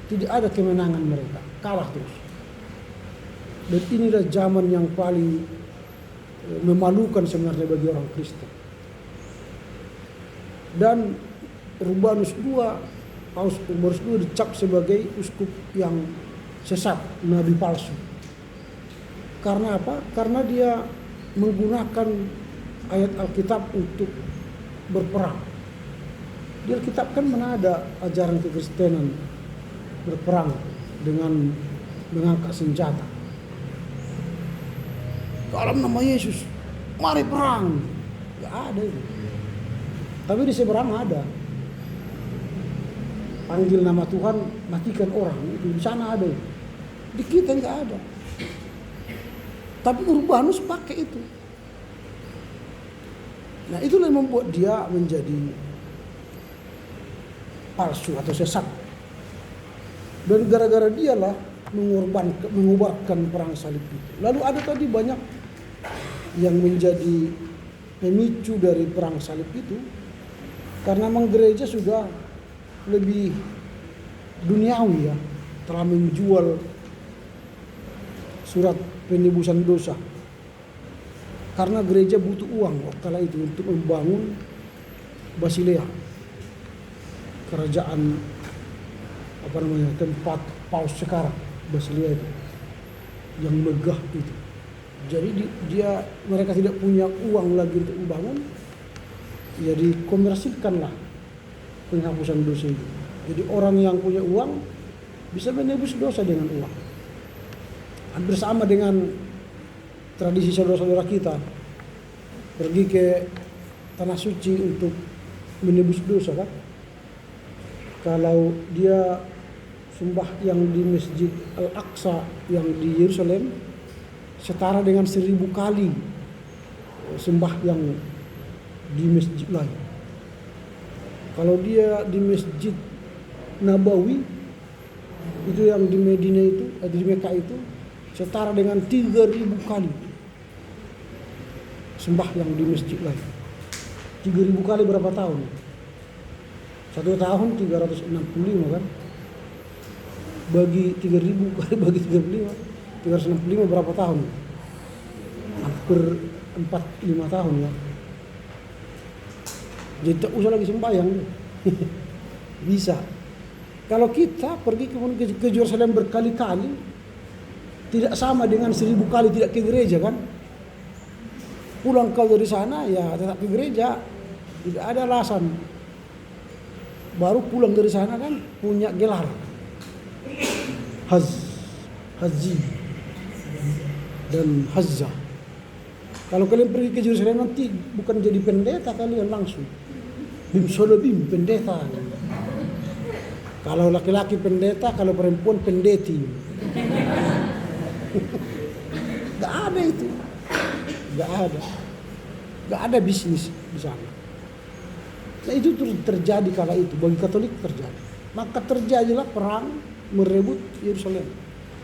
[SPEAKER 1] tidak ada kemenangan mereka, kalah terus. Dan inilah zaman yang paling memalukan sebenarnya bagi orang Kristen. Dan Urbanus II, Paus Urbanus II dicap sebagai uskup yang sesat, nabi palsu. Karena apa? Karena dia menggunakan ayat Alkitab untuk berperang. Di Alkitab kan mana ada ajaran kekristenan berperang dengan mengangkat senjata. Dalam nama Yesus, mari perang. Gak ada itu. Tapi di seberang ada. Panggil nama Tuhan, matikan orang. Itu di sana ada. Di kita nggak ada. Tapi Urbanus pakai itu. Nah, itulah yang membuat dia menjadi palsu atau sesat. Dan gara-gara dialah mengobarkan perang salib itu. Lalu ada tadi banyak yang menjadi pemicu dari perang salib itu, karena memang gereja sudah lebih duniawi ya, telah menjual surat penebusan dosa. Karena gereja butuh uang waktu kala itu untuk membangun Basilea, kerajaan tempat paus sekarang, Basilea itu yang megah itu. Jadi mereka tidak punya uang lagi untuk membangun, ya dikomersilkanlah penghapusan dosa itu. Jadi orang yang punya uang bisa menebus dosa dengan uang. Hampir sama dengan tradisi saudara-saudara kita pergi ke tanah suci untuk menebus dosa kan. Kalau dia sembah yang di Masjid Al-Aqsa yang di Yerusalem setara dengan 1000 kali sembah yang di masjid lain. Kalau dia di Masjid Nabawi itu yang di Medina itu, di Mekah itu setara dengan 3000 kali sembah yang di masjid lain. 3000 kali berapa tahun? 1 tahun 365 kan? Bagi 3000 kali bagi 365 berapa tahun? Hampir 4-5 tahun ya. Jadi tak usah lagi sembahyang. Bisa. Kalau kita pergi ke Yerusalem berkali-kali, tidak sama dengan 1000 kali tidak ke gereja kan? Pulang kau dari sana ya tetap ke gereja, tidak ada alasan. Baru pulang dari sana kan punya gelar haji dan hazzah. Kalau kalian pergi ke Yerusalem nanti bukan jadi pendeta kalian langsung. Bim pendeta. Kalau laki-laki pendeta, kalau perempuan pendeti. Gak ada itu. Gak ada bisnis di sana. Nah itu terjadi kala itu, bagi Katolik terjadi. Maka terjadilah perang merebut Yerusalem.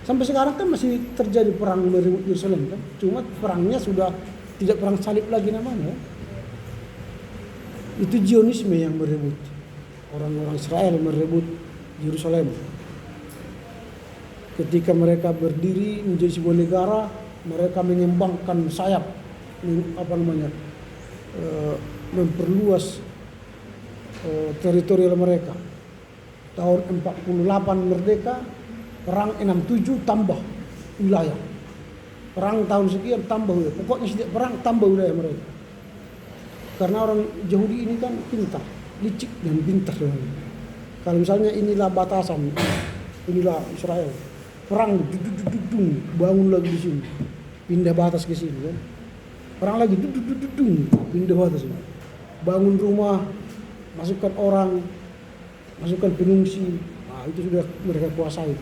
[SPEAKER 1] Sampai sekarang kan masih terjadi perang merebut Yerusalem kan. Cuma perangnya sudah tidak perang salib lagi namanya. Itu Zionisme yang merebut. Orang-orang Israel merebut Yerusalem. Ketika mereka berdiri menjadi sebuah negara, mereka mengembangkan sayap, memperluas teritorial mereka. Tahun 48 merdeka, perang 67 tambah wilayah. Perang tahun sekian tambah wilayah. Pokoknya setiap perang tambah wilayah mereka. Karena orang Yahudi ini kan pintar, licik dan pintar. Kalau misalnya inilah batasan, inilah Israel, perang, bangun lagi di sini, pindah batas ke sini kan. Perang lagi, pindah batas ini. Bangun rumah, masukkan orang, masukkan pengungsi. Nah, itu sudah mereka kuasai.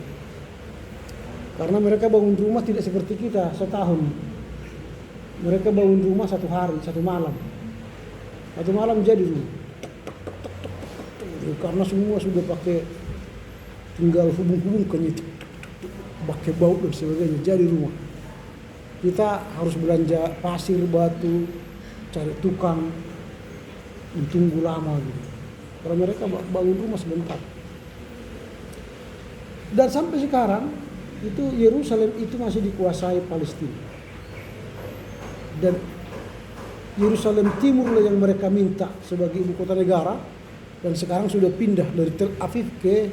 [SPEAKER 1] Karena mereka bangun rumah tidak seperti kita setahun. Mereka bangun rumah 1 hari, 1 malam. 1 malam jadi rumah. Karena semua sudah pakai, tinggal hubung-hubungkan itu, pakai baut dan sebagainya, jadi rumah. Kita harus belanja pasir, batu, cari tukang, tunggu lama gitu. Kalau mereka bangun rumah sebentar. Dan sampai sekarang itu Yerusalem itu masih dikuasai Palestina. Dan Yerusalem Timur lah yang mereka minta sebagai ibu kota negara, dan sekarang sudah pindah dari Tel Aviv ke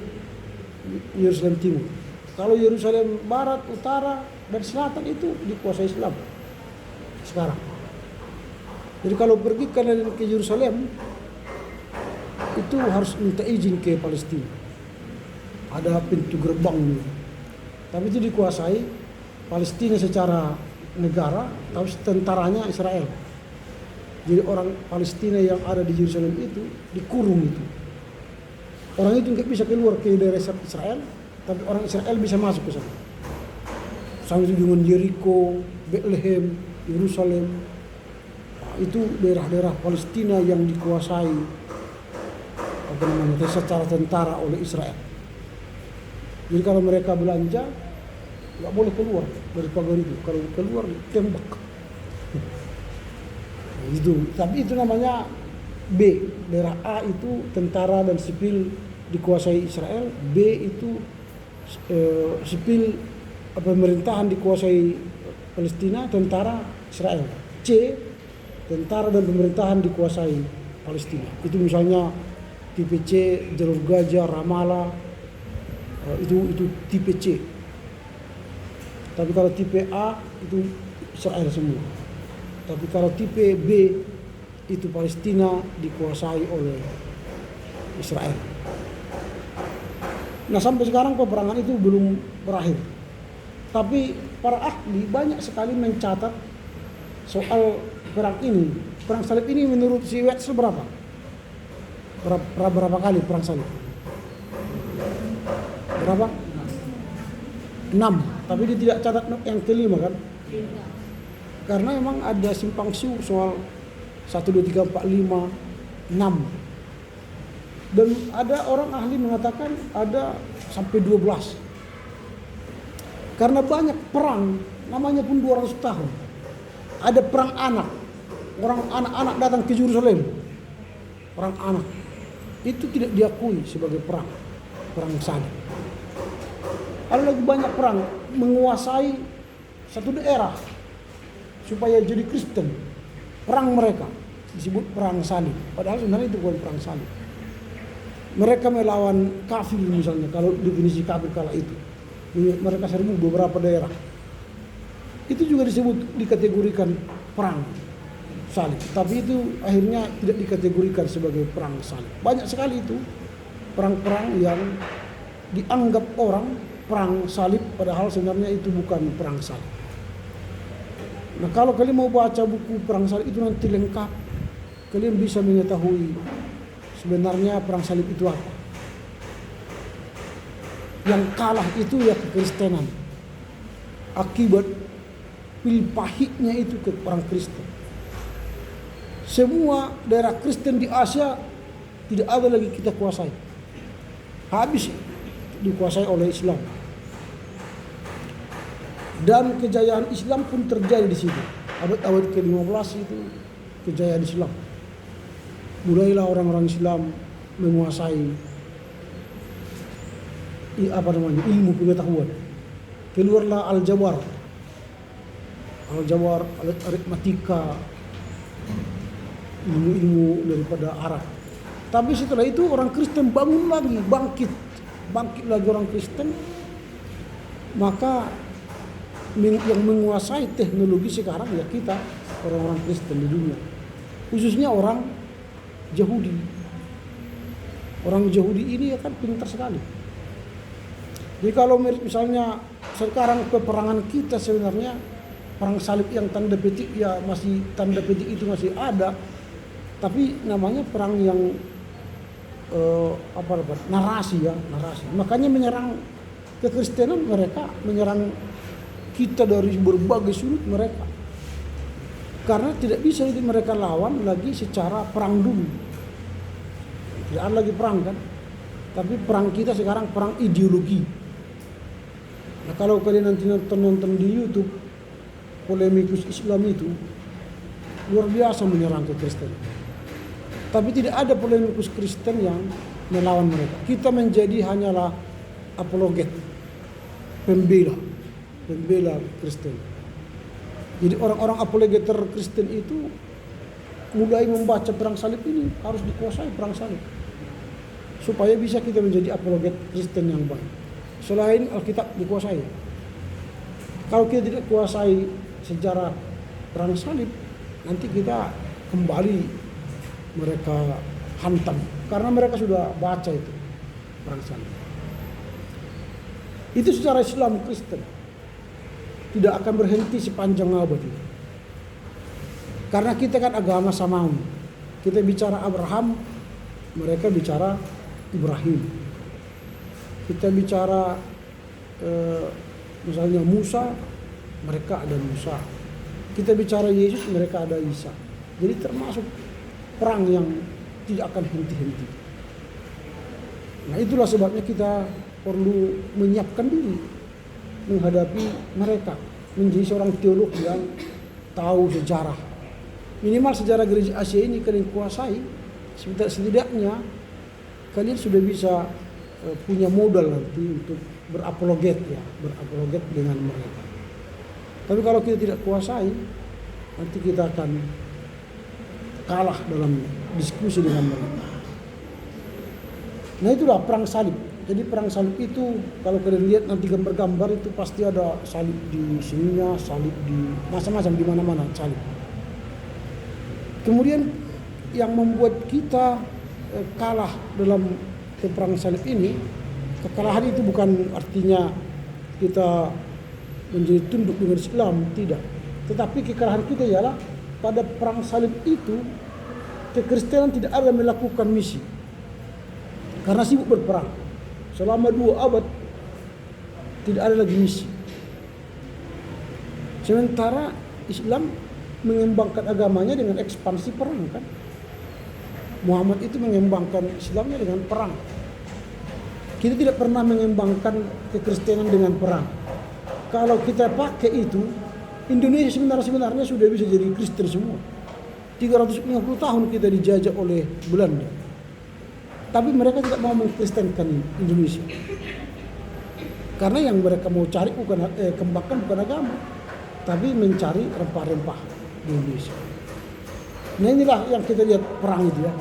[SPEAKER 1] Yerusalem Timur. Kalau Yerusalem Barat, Utara, dan Selatan itu dikuasai Islam sekarang. Jadi kalau pergi ke Yerusalem itu harus minta izin ke Palestina. Ada pintu gerbang, tapi itu dikuasai Palestina secara negara, tapi tentaranya Israel. Jadi orang Palestina yang ada di Yerusalem itu dikurung itu. Orang itu nggak bisa keluar ke daerah Israel, tapi orang Israel bisa masuk ke sana. Sama itu dengan Jericho, Bethlehem, Yerusalem. Nah, itu daerah-daerah Palestina yang dikuasai secara tentara oleh Israel. Jadi kalau mereka belanja nggak boleh keluar dari pagar itu. Kalau keluar tembak. Nah, itu. Tapi itu namanya B. Daerah A itu tentara dan sipil dikuasai Israel. B itu sipil pemerintahan dikuasai Palestina, tentara Israel. C. Tentara dan pemerintahan dikuasai Palestina. Itu misalnya tipe C, Jalur Gaza, Ramallah, itu tipe C. Tapi kalau tipe A itu Israel semua. Tapi kalau tipe B itu Palestina dikuasai oleh Israel. Nah sampai sekarang peperangan itu belum berakhir. Tapi para ahli banyak sekali mencatat soal perang ini. Perang salib ini menurut si Wetzel berapa kali perang salib? Berapa? 6. Tapi dia tidak catat yang kelima kan? Karena memang ada simpang siur soal 1, 2, 3, 4, 5, 6. Dan ada orang ahli mengatakan ada sampai 12. Karena banyak perang, namanya pun 200 tahun. Ada perang anak. Orang anak-anak datang ke Yerusalem. Perang anak. Itu tidak diakui sebagai perang salib. Ada lagi banyak perang menguasai satu daerah supaya jadi Kristen. Perang mereka disebut perang salib. Padahal sebenarnya itu bukan perang salib. Mereka melawan kafir misalnya, kalau definisi kafir kala itu. Mereka serbu beberapa daerah. Itu juga dikategorikan perang salib. Tapi itu akhirnya tidak dikategorikan sebagai perang salib. Banyak sekali itu perang-perang yang dianggap orang perang salib, padahal sebenarnya itu bukan perang salib. Nah kalau kalian mau baca buku perang salib itu nanti lengkap, kalian bisa mengetahui sebenarnya perang salib itu apa. Yang kalah itu ya kekristenan. Akibat pil pahitnya itu ke orang Kristen. Semua daerah Kristen di Asia tidak ada lagi kita kuasai. Habis dikuasai oleh Islam. Dan kejayaan Islam pun terjadi di situ. Abad-abad ke-15 itu kejayaan Islam. Mulailah orang-orang Islam menguasai ilmu pengetahuan. Keluarlah aljabar, aritmatika, ilmu-ilmu daripada Arab. Tapi setelah itu orang Kristen bangun lagi, bangkit lagi orang Kristen. Maka yang menguasai teknologi sekarang ya kita, orang-orang Kristen di dunia. Khususnya orang Yahudi. Orang Yahudi ini ya kan pintar sekali. Jadi kalau misalnya sekarang peperangan kita sebenarnya perang salib yang tanda petik ya masih tanda petik itu masih ada, tapi namanya perang yang narasi. Makanya menyerang kekristenan, mereka menyerang kita dari berbagai sudut mereka. Karena tidak bisa mereka lawan lagi secara perang dulu. Tidak ada lagi perang kan. Tapi perang kita sekarang perang ideologi. Nah kalau kalian nanti nonton di YouTube polemikus Islam itu luar biasa menyerang ke Kristen. Tapi tidak ada polemikus Kristen yang melawan mereka. Kita menjadi hanyalah apologet, pembela Kristen. Jadi orang-orang apologeter Kristen itu mulai membaca perang salib ini harus dikuasai perang salib. Supaya bisa kita menjadi apologet Kristen yang baik. Selain Alkitab dikuasai. Kalau kita tidak kuasai sejarah perang salib, nanti kita kembali mereka hantam karena mereka sudah baca itu perang salib. Itu secara Islam Kristen tidak akan berhenti sepanjang abad itu. Karena kita kan agama samawi. Kita bicara Abraham, mereka bicara Ibrahim. Kita bicara misalnya Musa, mereka ada Musa. Kita bicara Yesus, mereka ada Isa. Jadi termasuk perang yang tidak akan henti-henti. Nah itulah sebabnya kita perlu menyiapkan diri menghadapi mereka, menjadi seorang teolog yang tahu sejarah. Minimal sejarah gereja Asia ini kalian kuasai, setidaknya kalian sudah bisa punya modal nanti untuk berapologet dengan mereka. Tapi kalau kita tidak kuasai, nanti kita akan kalah dalam diskusi dengan mereka. Nah itulah perang salib. Jadi perang salib itu kalau kalian lihat nanti gambar-gambar itu pasti ada salib di sininya, salib di macam-macam di mana-mana salib. Kemudian yang membuat kita kalah dalam perang salib ini, kekalahan itu bukan artinya kita menjadi tunduk dengan Islam, tidak. Tetapi kekalahan kita ialah pada perang salib itu kekristenan tidak ada melakukan misi karena sibuk berperang. Selama 2 abad tidak ada lagi misi. Sementara Islam mengembangkan agamanya dengan ekspansi perang kan. Muhammad itu mengembangkan Islamnya dengan perang. Kita tidak pernah mengembangkan kekristenan dengan perang. Kalau kita pakai itu, Indonesia sebenarnya sudah bisa jadi Kristen semua. 350 tahun kita dijajah oleh Belanda. Tapi mereka tidak mau mengkristenkan Indonesia. Karena yang mereka mau cari kembangkan bukan agama, tapi mencari rempah-rempah di Indonesia. Nah inilah yang kita lihat perang itu ya.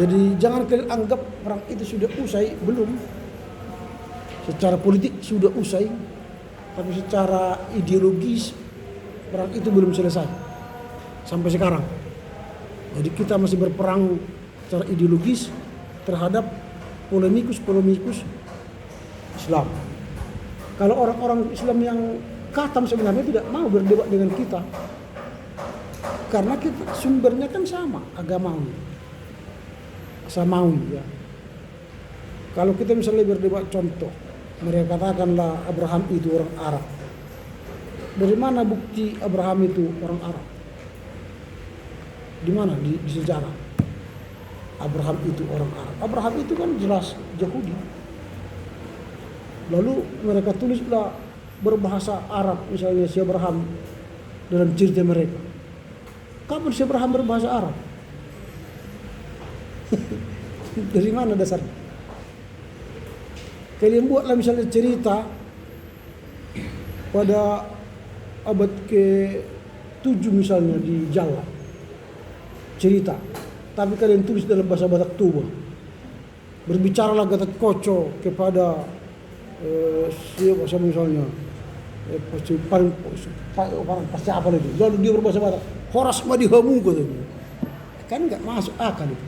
[SPEAKER 1] Jadi jangan kalian anggap perang itu sudah usai, belum. Secara politik sudah usai, tapi secara ideologis perang itu belum selesai sampai sekarang. Jadi kita masih berperang secara ideologis terhadap polemikus Islam. Kalau orang-orang Islam yang khatam sebenarnya tidak mau berdebat dengan kita, karena kita sumbernya kan sama, agamawi, samawi ya. Kalau kita misalnya berdebat contoh, mereka katakanlah Abraham itu orang Arab. Dari mana bukti Abraham itu orang Arab? Di mana di sejarah? Abraham itu orang Arab. Abraham itu kan jelas Yahudi. Lalu mereka tulislah berbahasa Arab, misalnya si Abraham dalam cerita mereka. Kapan si Abraham berbahasa Arab? Dari mana dasarnya? Kalian buatlah misalnya cerita pada abad ke-7 misalnya di Jawa. Cerita. Tapi kalian tulis dalam bahasa Batak Toba. Berbicaralah Gatot Koco kepada siapa misalnya pasti apa itu. Lalu dia berbahasa Batak. Horas madihamu katanya. Kan enggak masuk akal itu.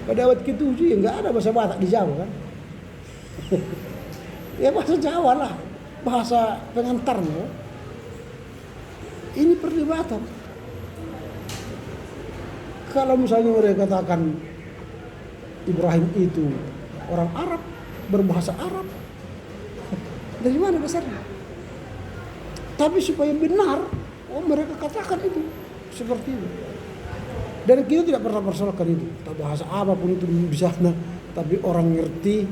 [SPEAKER 1] Pada abad ke-7 ya enggak ada bahasa Batak di Jawa kan. Ya bahasa Jawa lah. Bahasa pengantarnya. Ini perdebatan. Kalau misalnya mereka katakan Ibrahim itu orang Arab, berbahasa Arab, dari mana dasarnya? Tapi supaya benar, mereka katakan itu seperti itu. Dan kita tidak pernah persoalkan itu. Tak bahasa apapun itu di sana, tapi orang ngerti.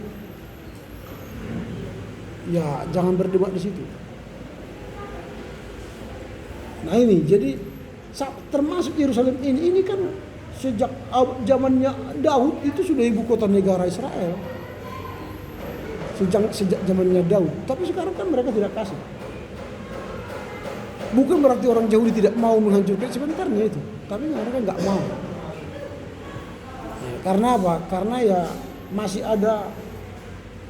[SPEAKER 1] Ya jangan berdebat di situ. Nah ini jadi termasuk Yerusalem ini kan sejak zamannya Daud itu sudah ibu kota negara Israel. Sejak zamannya Daud. Tapi sekarang kan mereka tidak kasih. Bukan berarti orang Yahudi tidak mau menghancurkan sebenarnya itu. Tapi mereka nggak mau. Ya, karena apa? Karena ya masih ada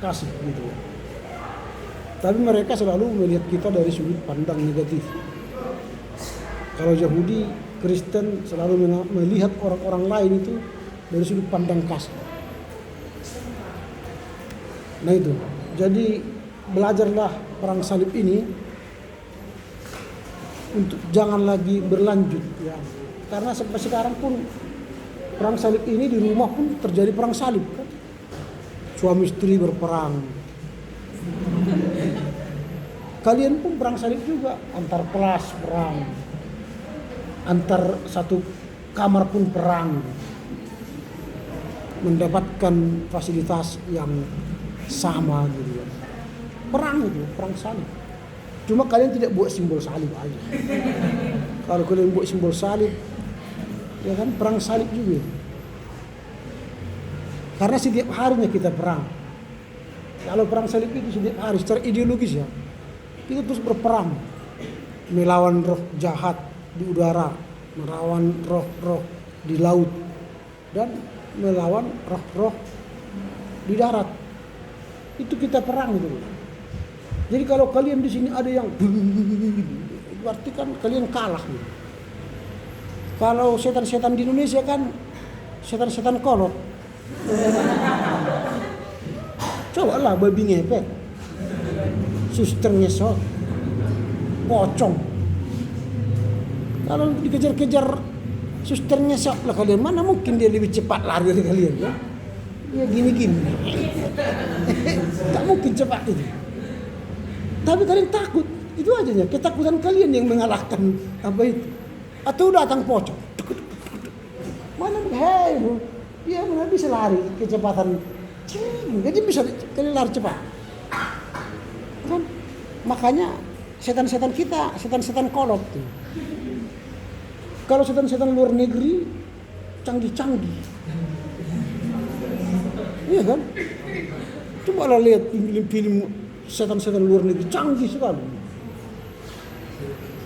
[SPEAKER 1] kasih gitu. Tapi mereka selalu melihat kita dari sudut pandang negatif. Kalau Yahudi, Kristen selalu melihat orang-orang lain itu dari sudut pandang kasar. Nah itu, jadi belajarlah perang salib ini untuk jangan lagi berlanjut ya. Karena sampai sekarang pun perang salib ini di rumah pun terjadi perang salib kan. Suami istri berperang. Kalian pun perang salib juga, antar kelas perang. Antar satu kamar pun perang. Mendapatkan fasilitas yang sama gitu ya. Perang itu, perang salib. Cuma kalian tidak buat simbol salib aja. Kalau kalian buat simbol salib, ya kan perang salib juga. Karena setiap harinya kita perang. Kalau perang salib itu setiap hari secara ideologis ya, kita terus berperang melawan roh jahat di udara, melawan roh-roh di laut, dan melawan roh-roh di darat. Itu kita perang itu. Jadi kalau kalian di sini ada yang berarti kan kalian kalah. Kalau setan-setan di Indonesia kan setan-setan kolot. Coba lah babi ngepet, suster ngesot, pocong. Kalau dikejar-kejar suster ngesot lah kalian, mana mungkin dia lebih cepat lari dari kalian ya? Ya gini-gini. Tak mungkin cepat itu. Tapi kalian takut, itu aja ya, ketakutan kalian yang mengalahkan apa itu. Atau datang pocong, mana hei dia mana bisa lari kecepatan, jadi bisa kalian lari cepat. Kan? Makanya setan-setan kita, setan-setan kolot tuh. Kalau setan-setan luar negeri canggih-canggih, iya kan? Coba lah lihat film-film setan-setan luar negeri canggih sekali.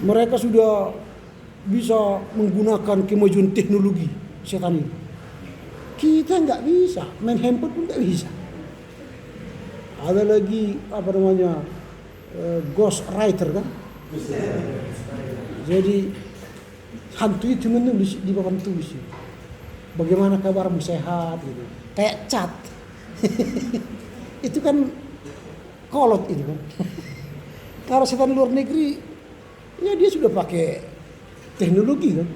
[SPEAKER 1] Mereka sudah bisa menggunakan kemajuan teknologi setan itu. Kita nggak bisa, main handphone pun nggak bisa. Ada lagi apa namanya ghost writer kan? Jadi hantu itu menulis di papan tulis. Bagaimana kabarmu, sehat gitu. Kayak cat. Itu kan kolot itu kan. Kalau setan luar negeri, ya dia sudah pakai teknologi kan.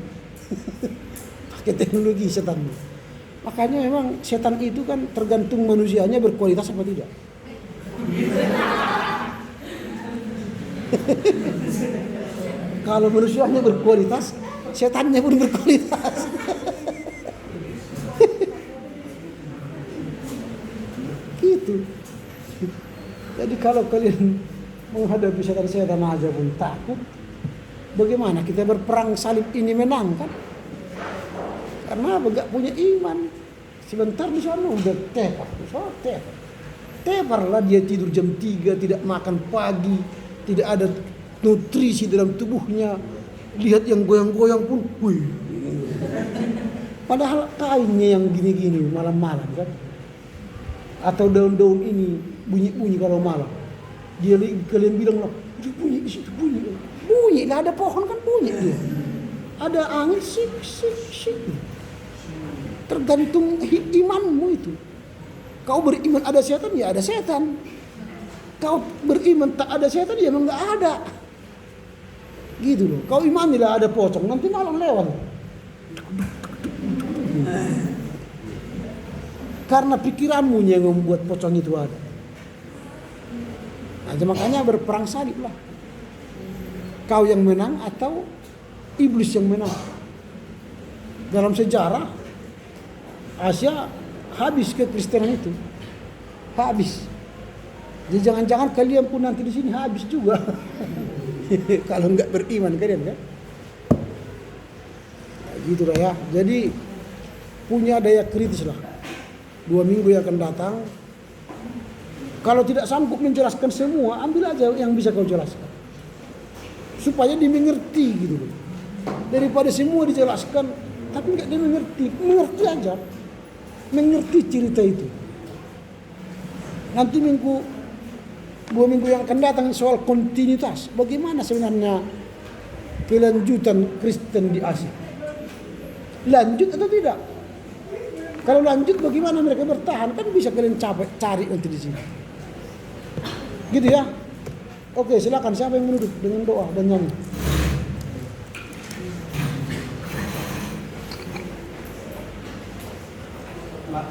[SPEAKER 1] Pakai teknologi setan. Makanya memang setan itu kan tergantung manusianya berkualitas apa tidak. Kalau manusianya berkualitas, setannya pun berkualitas. Gitu. Jadi kalau kalian menghadapi setan-setan aja pun takut, bagaimana kita berperang salib ini menang kan? Karena enggak punya iman. Sebentar di sana udah tepar lah dia tidur jam 3, tidak makan pagi, tidak ada nutrisi dalam tubuhnya. Lihat yang goyang-goyang pun, wih. Padahal kainnya yang gini-gini malam-malam kan. Atau daun-daun ini bunyi-bunyi kalau malam. Kalian bilang lah, itu bunyi di situ bunyi. Bunyi lah, ada pohon kan bunyi dia. Ada angin sik. Tergantung imanmu itu. Kau beriman ada setan, ya ada setan. Kau beriman tak ada setan, ya memang nggak ada. Gitu loh. Kau imanilah ada pocong, nanti malam lewat. Karena pikiranmu yang membuat pocong itu ada. Nah, makanya berperang salib lah. Kau yang menang atau iblis yang menang. Dalam sejarah Asia habis kekristenan itu. Habis. Jadi jangan-jangan kalian pun nanti di sini habis juga. Kalau enggak beriman kalian kan. Nah, gitu lah ya. Jadi punya daya kritis lah. 2 minggu yang akan datang. Kalau tidak sanggup menjelaskan semua, ambil aja yang bisa kau jelaskan. Supaya dia mengerti gitu loh. Daripada semua dijelaskan tapi enggak dia mengerti. Mengerti aja. Mengerti cerita itu. Nanti 2 minggu yang akan datang soal kontinuitas. Bagaimana sebenarnya kelanjutan Kristen di Asia. Lanjut atau tidak? Kalau lanjut bagaimana mereka bertahan? Kan bisa kalian cari nanti di sini. Gitu ya. Oke, silakan siapa yang menuduh dengan doa dan nyanyi.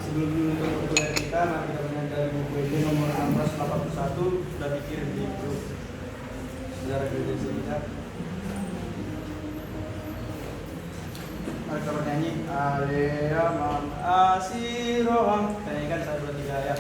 [SPEAKER 4] Sebelum menutup perkuliahan kita, mari kita menyanyi dari buku ini nomor 681 sudah dikirim di grup saudara gereja kita. Mari kita bernyanyi Alea Mam Asiroham. Kita nyanyikan 1, 2, 3 ya.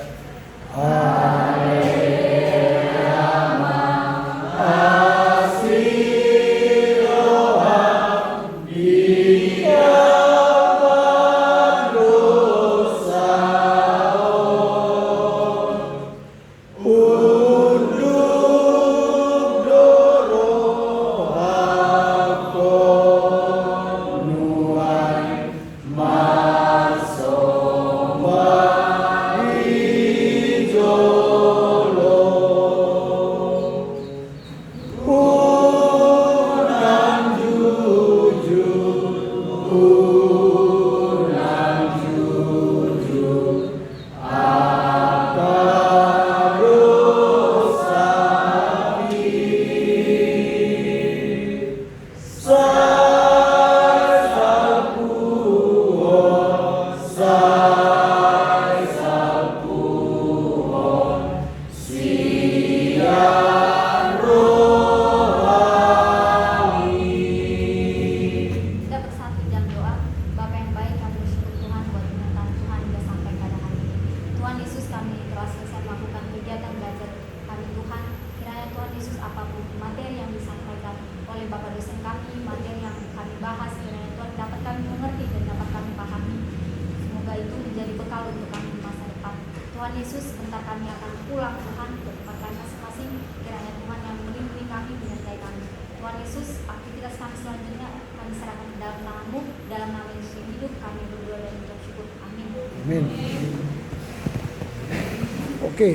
[SPEAKER 6] Tuhan Yesus, sebentar kami akan pulang Tuhan ke tempat kami masing-masing. Kiranya Tuhan yang melindungi kami, menyertai kami. Tuhan Yesus, aktivitas kami selanjutnya kami serahkan ke dalam tangan-Mu. Dalam nama Yesus yang hidup, kami berdoa dan mengucap syukur. Amin.
[SPEAKER 1] Amin. Oke.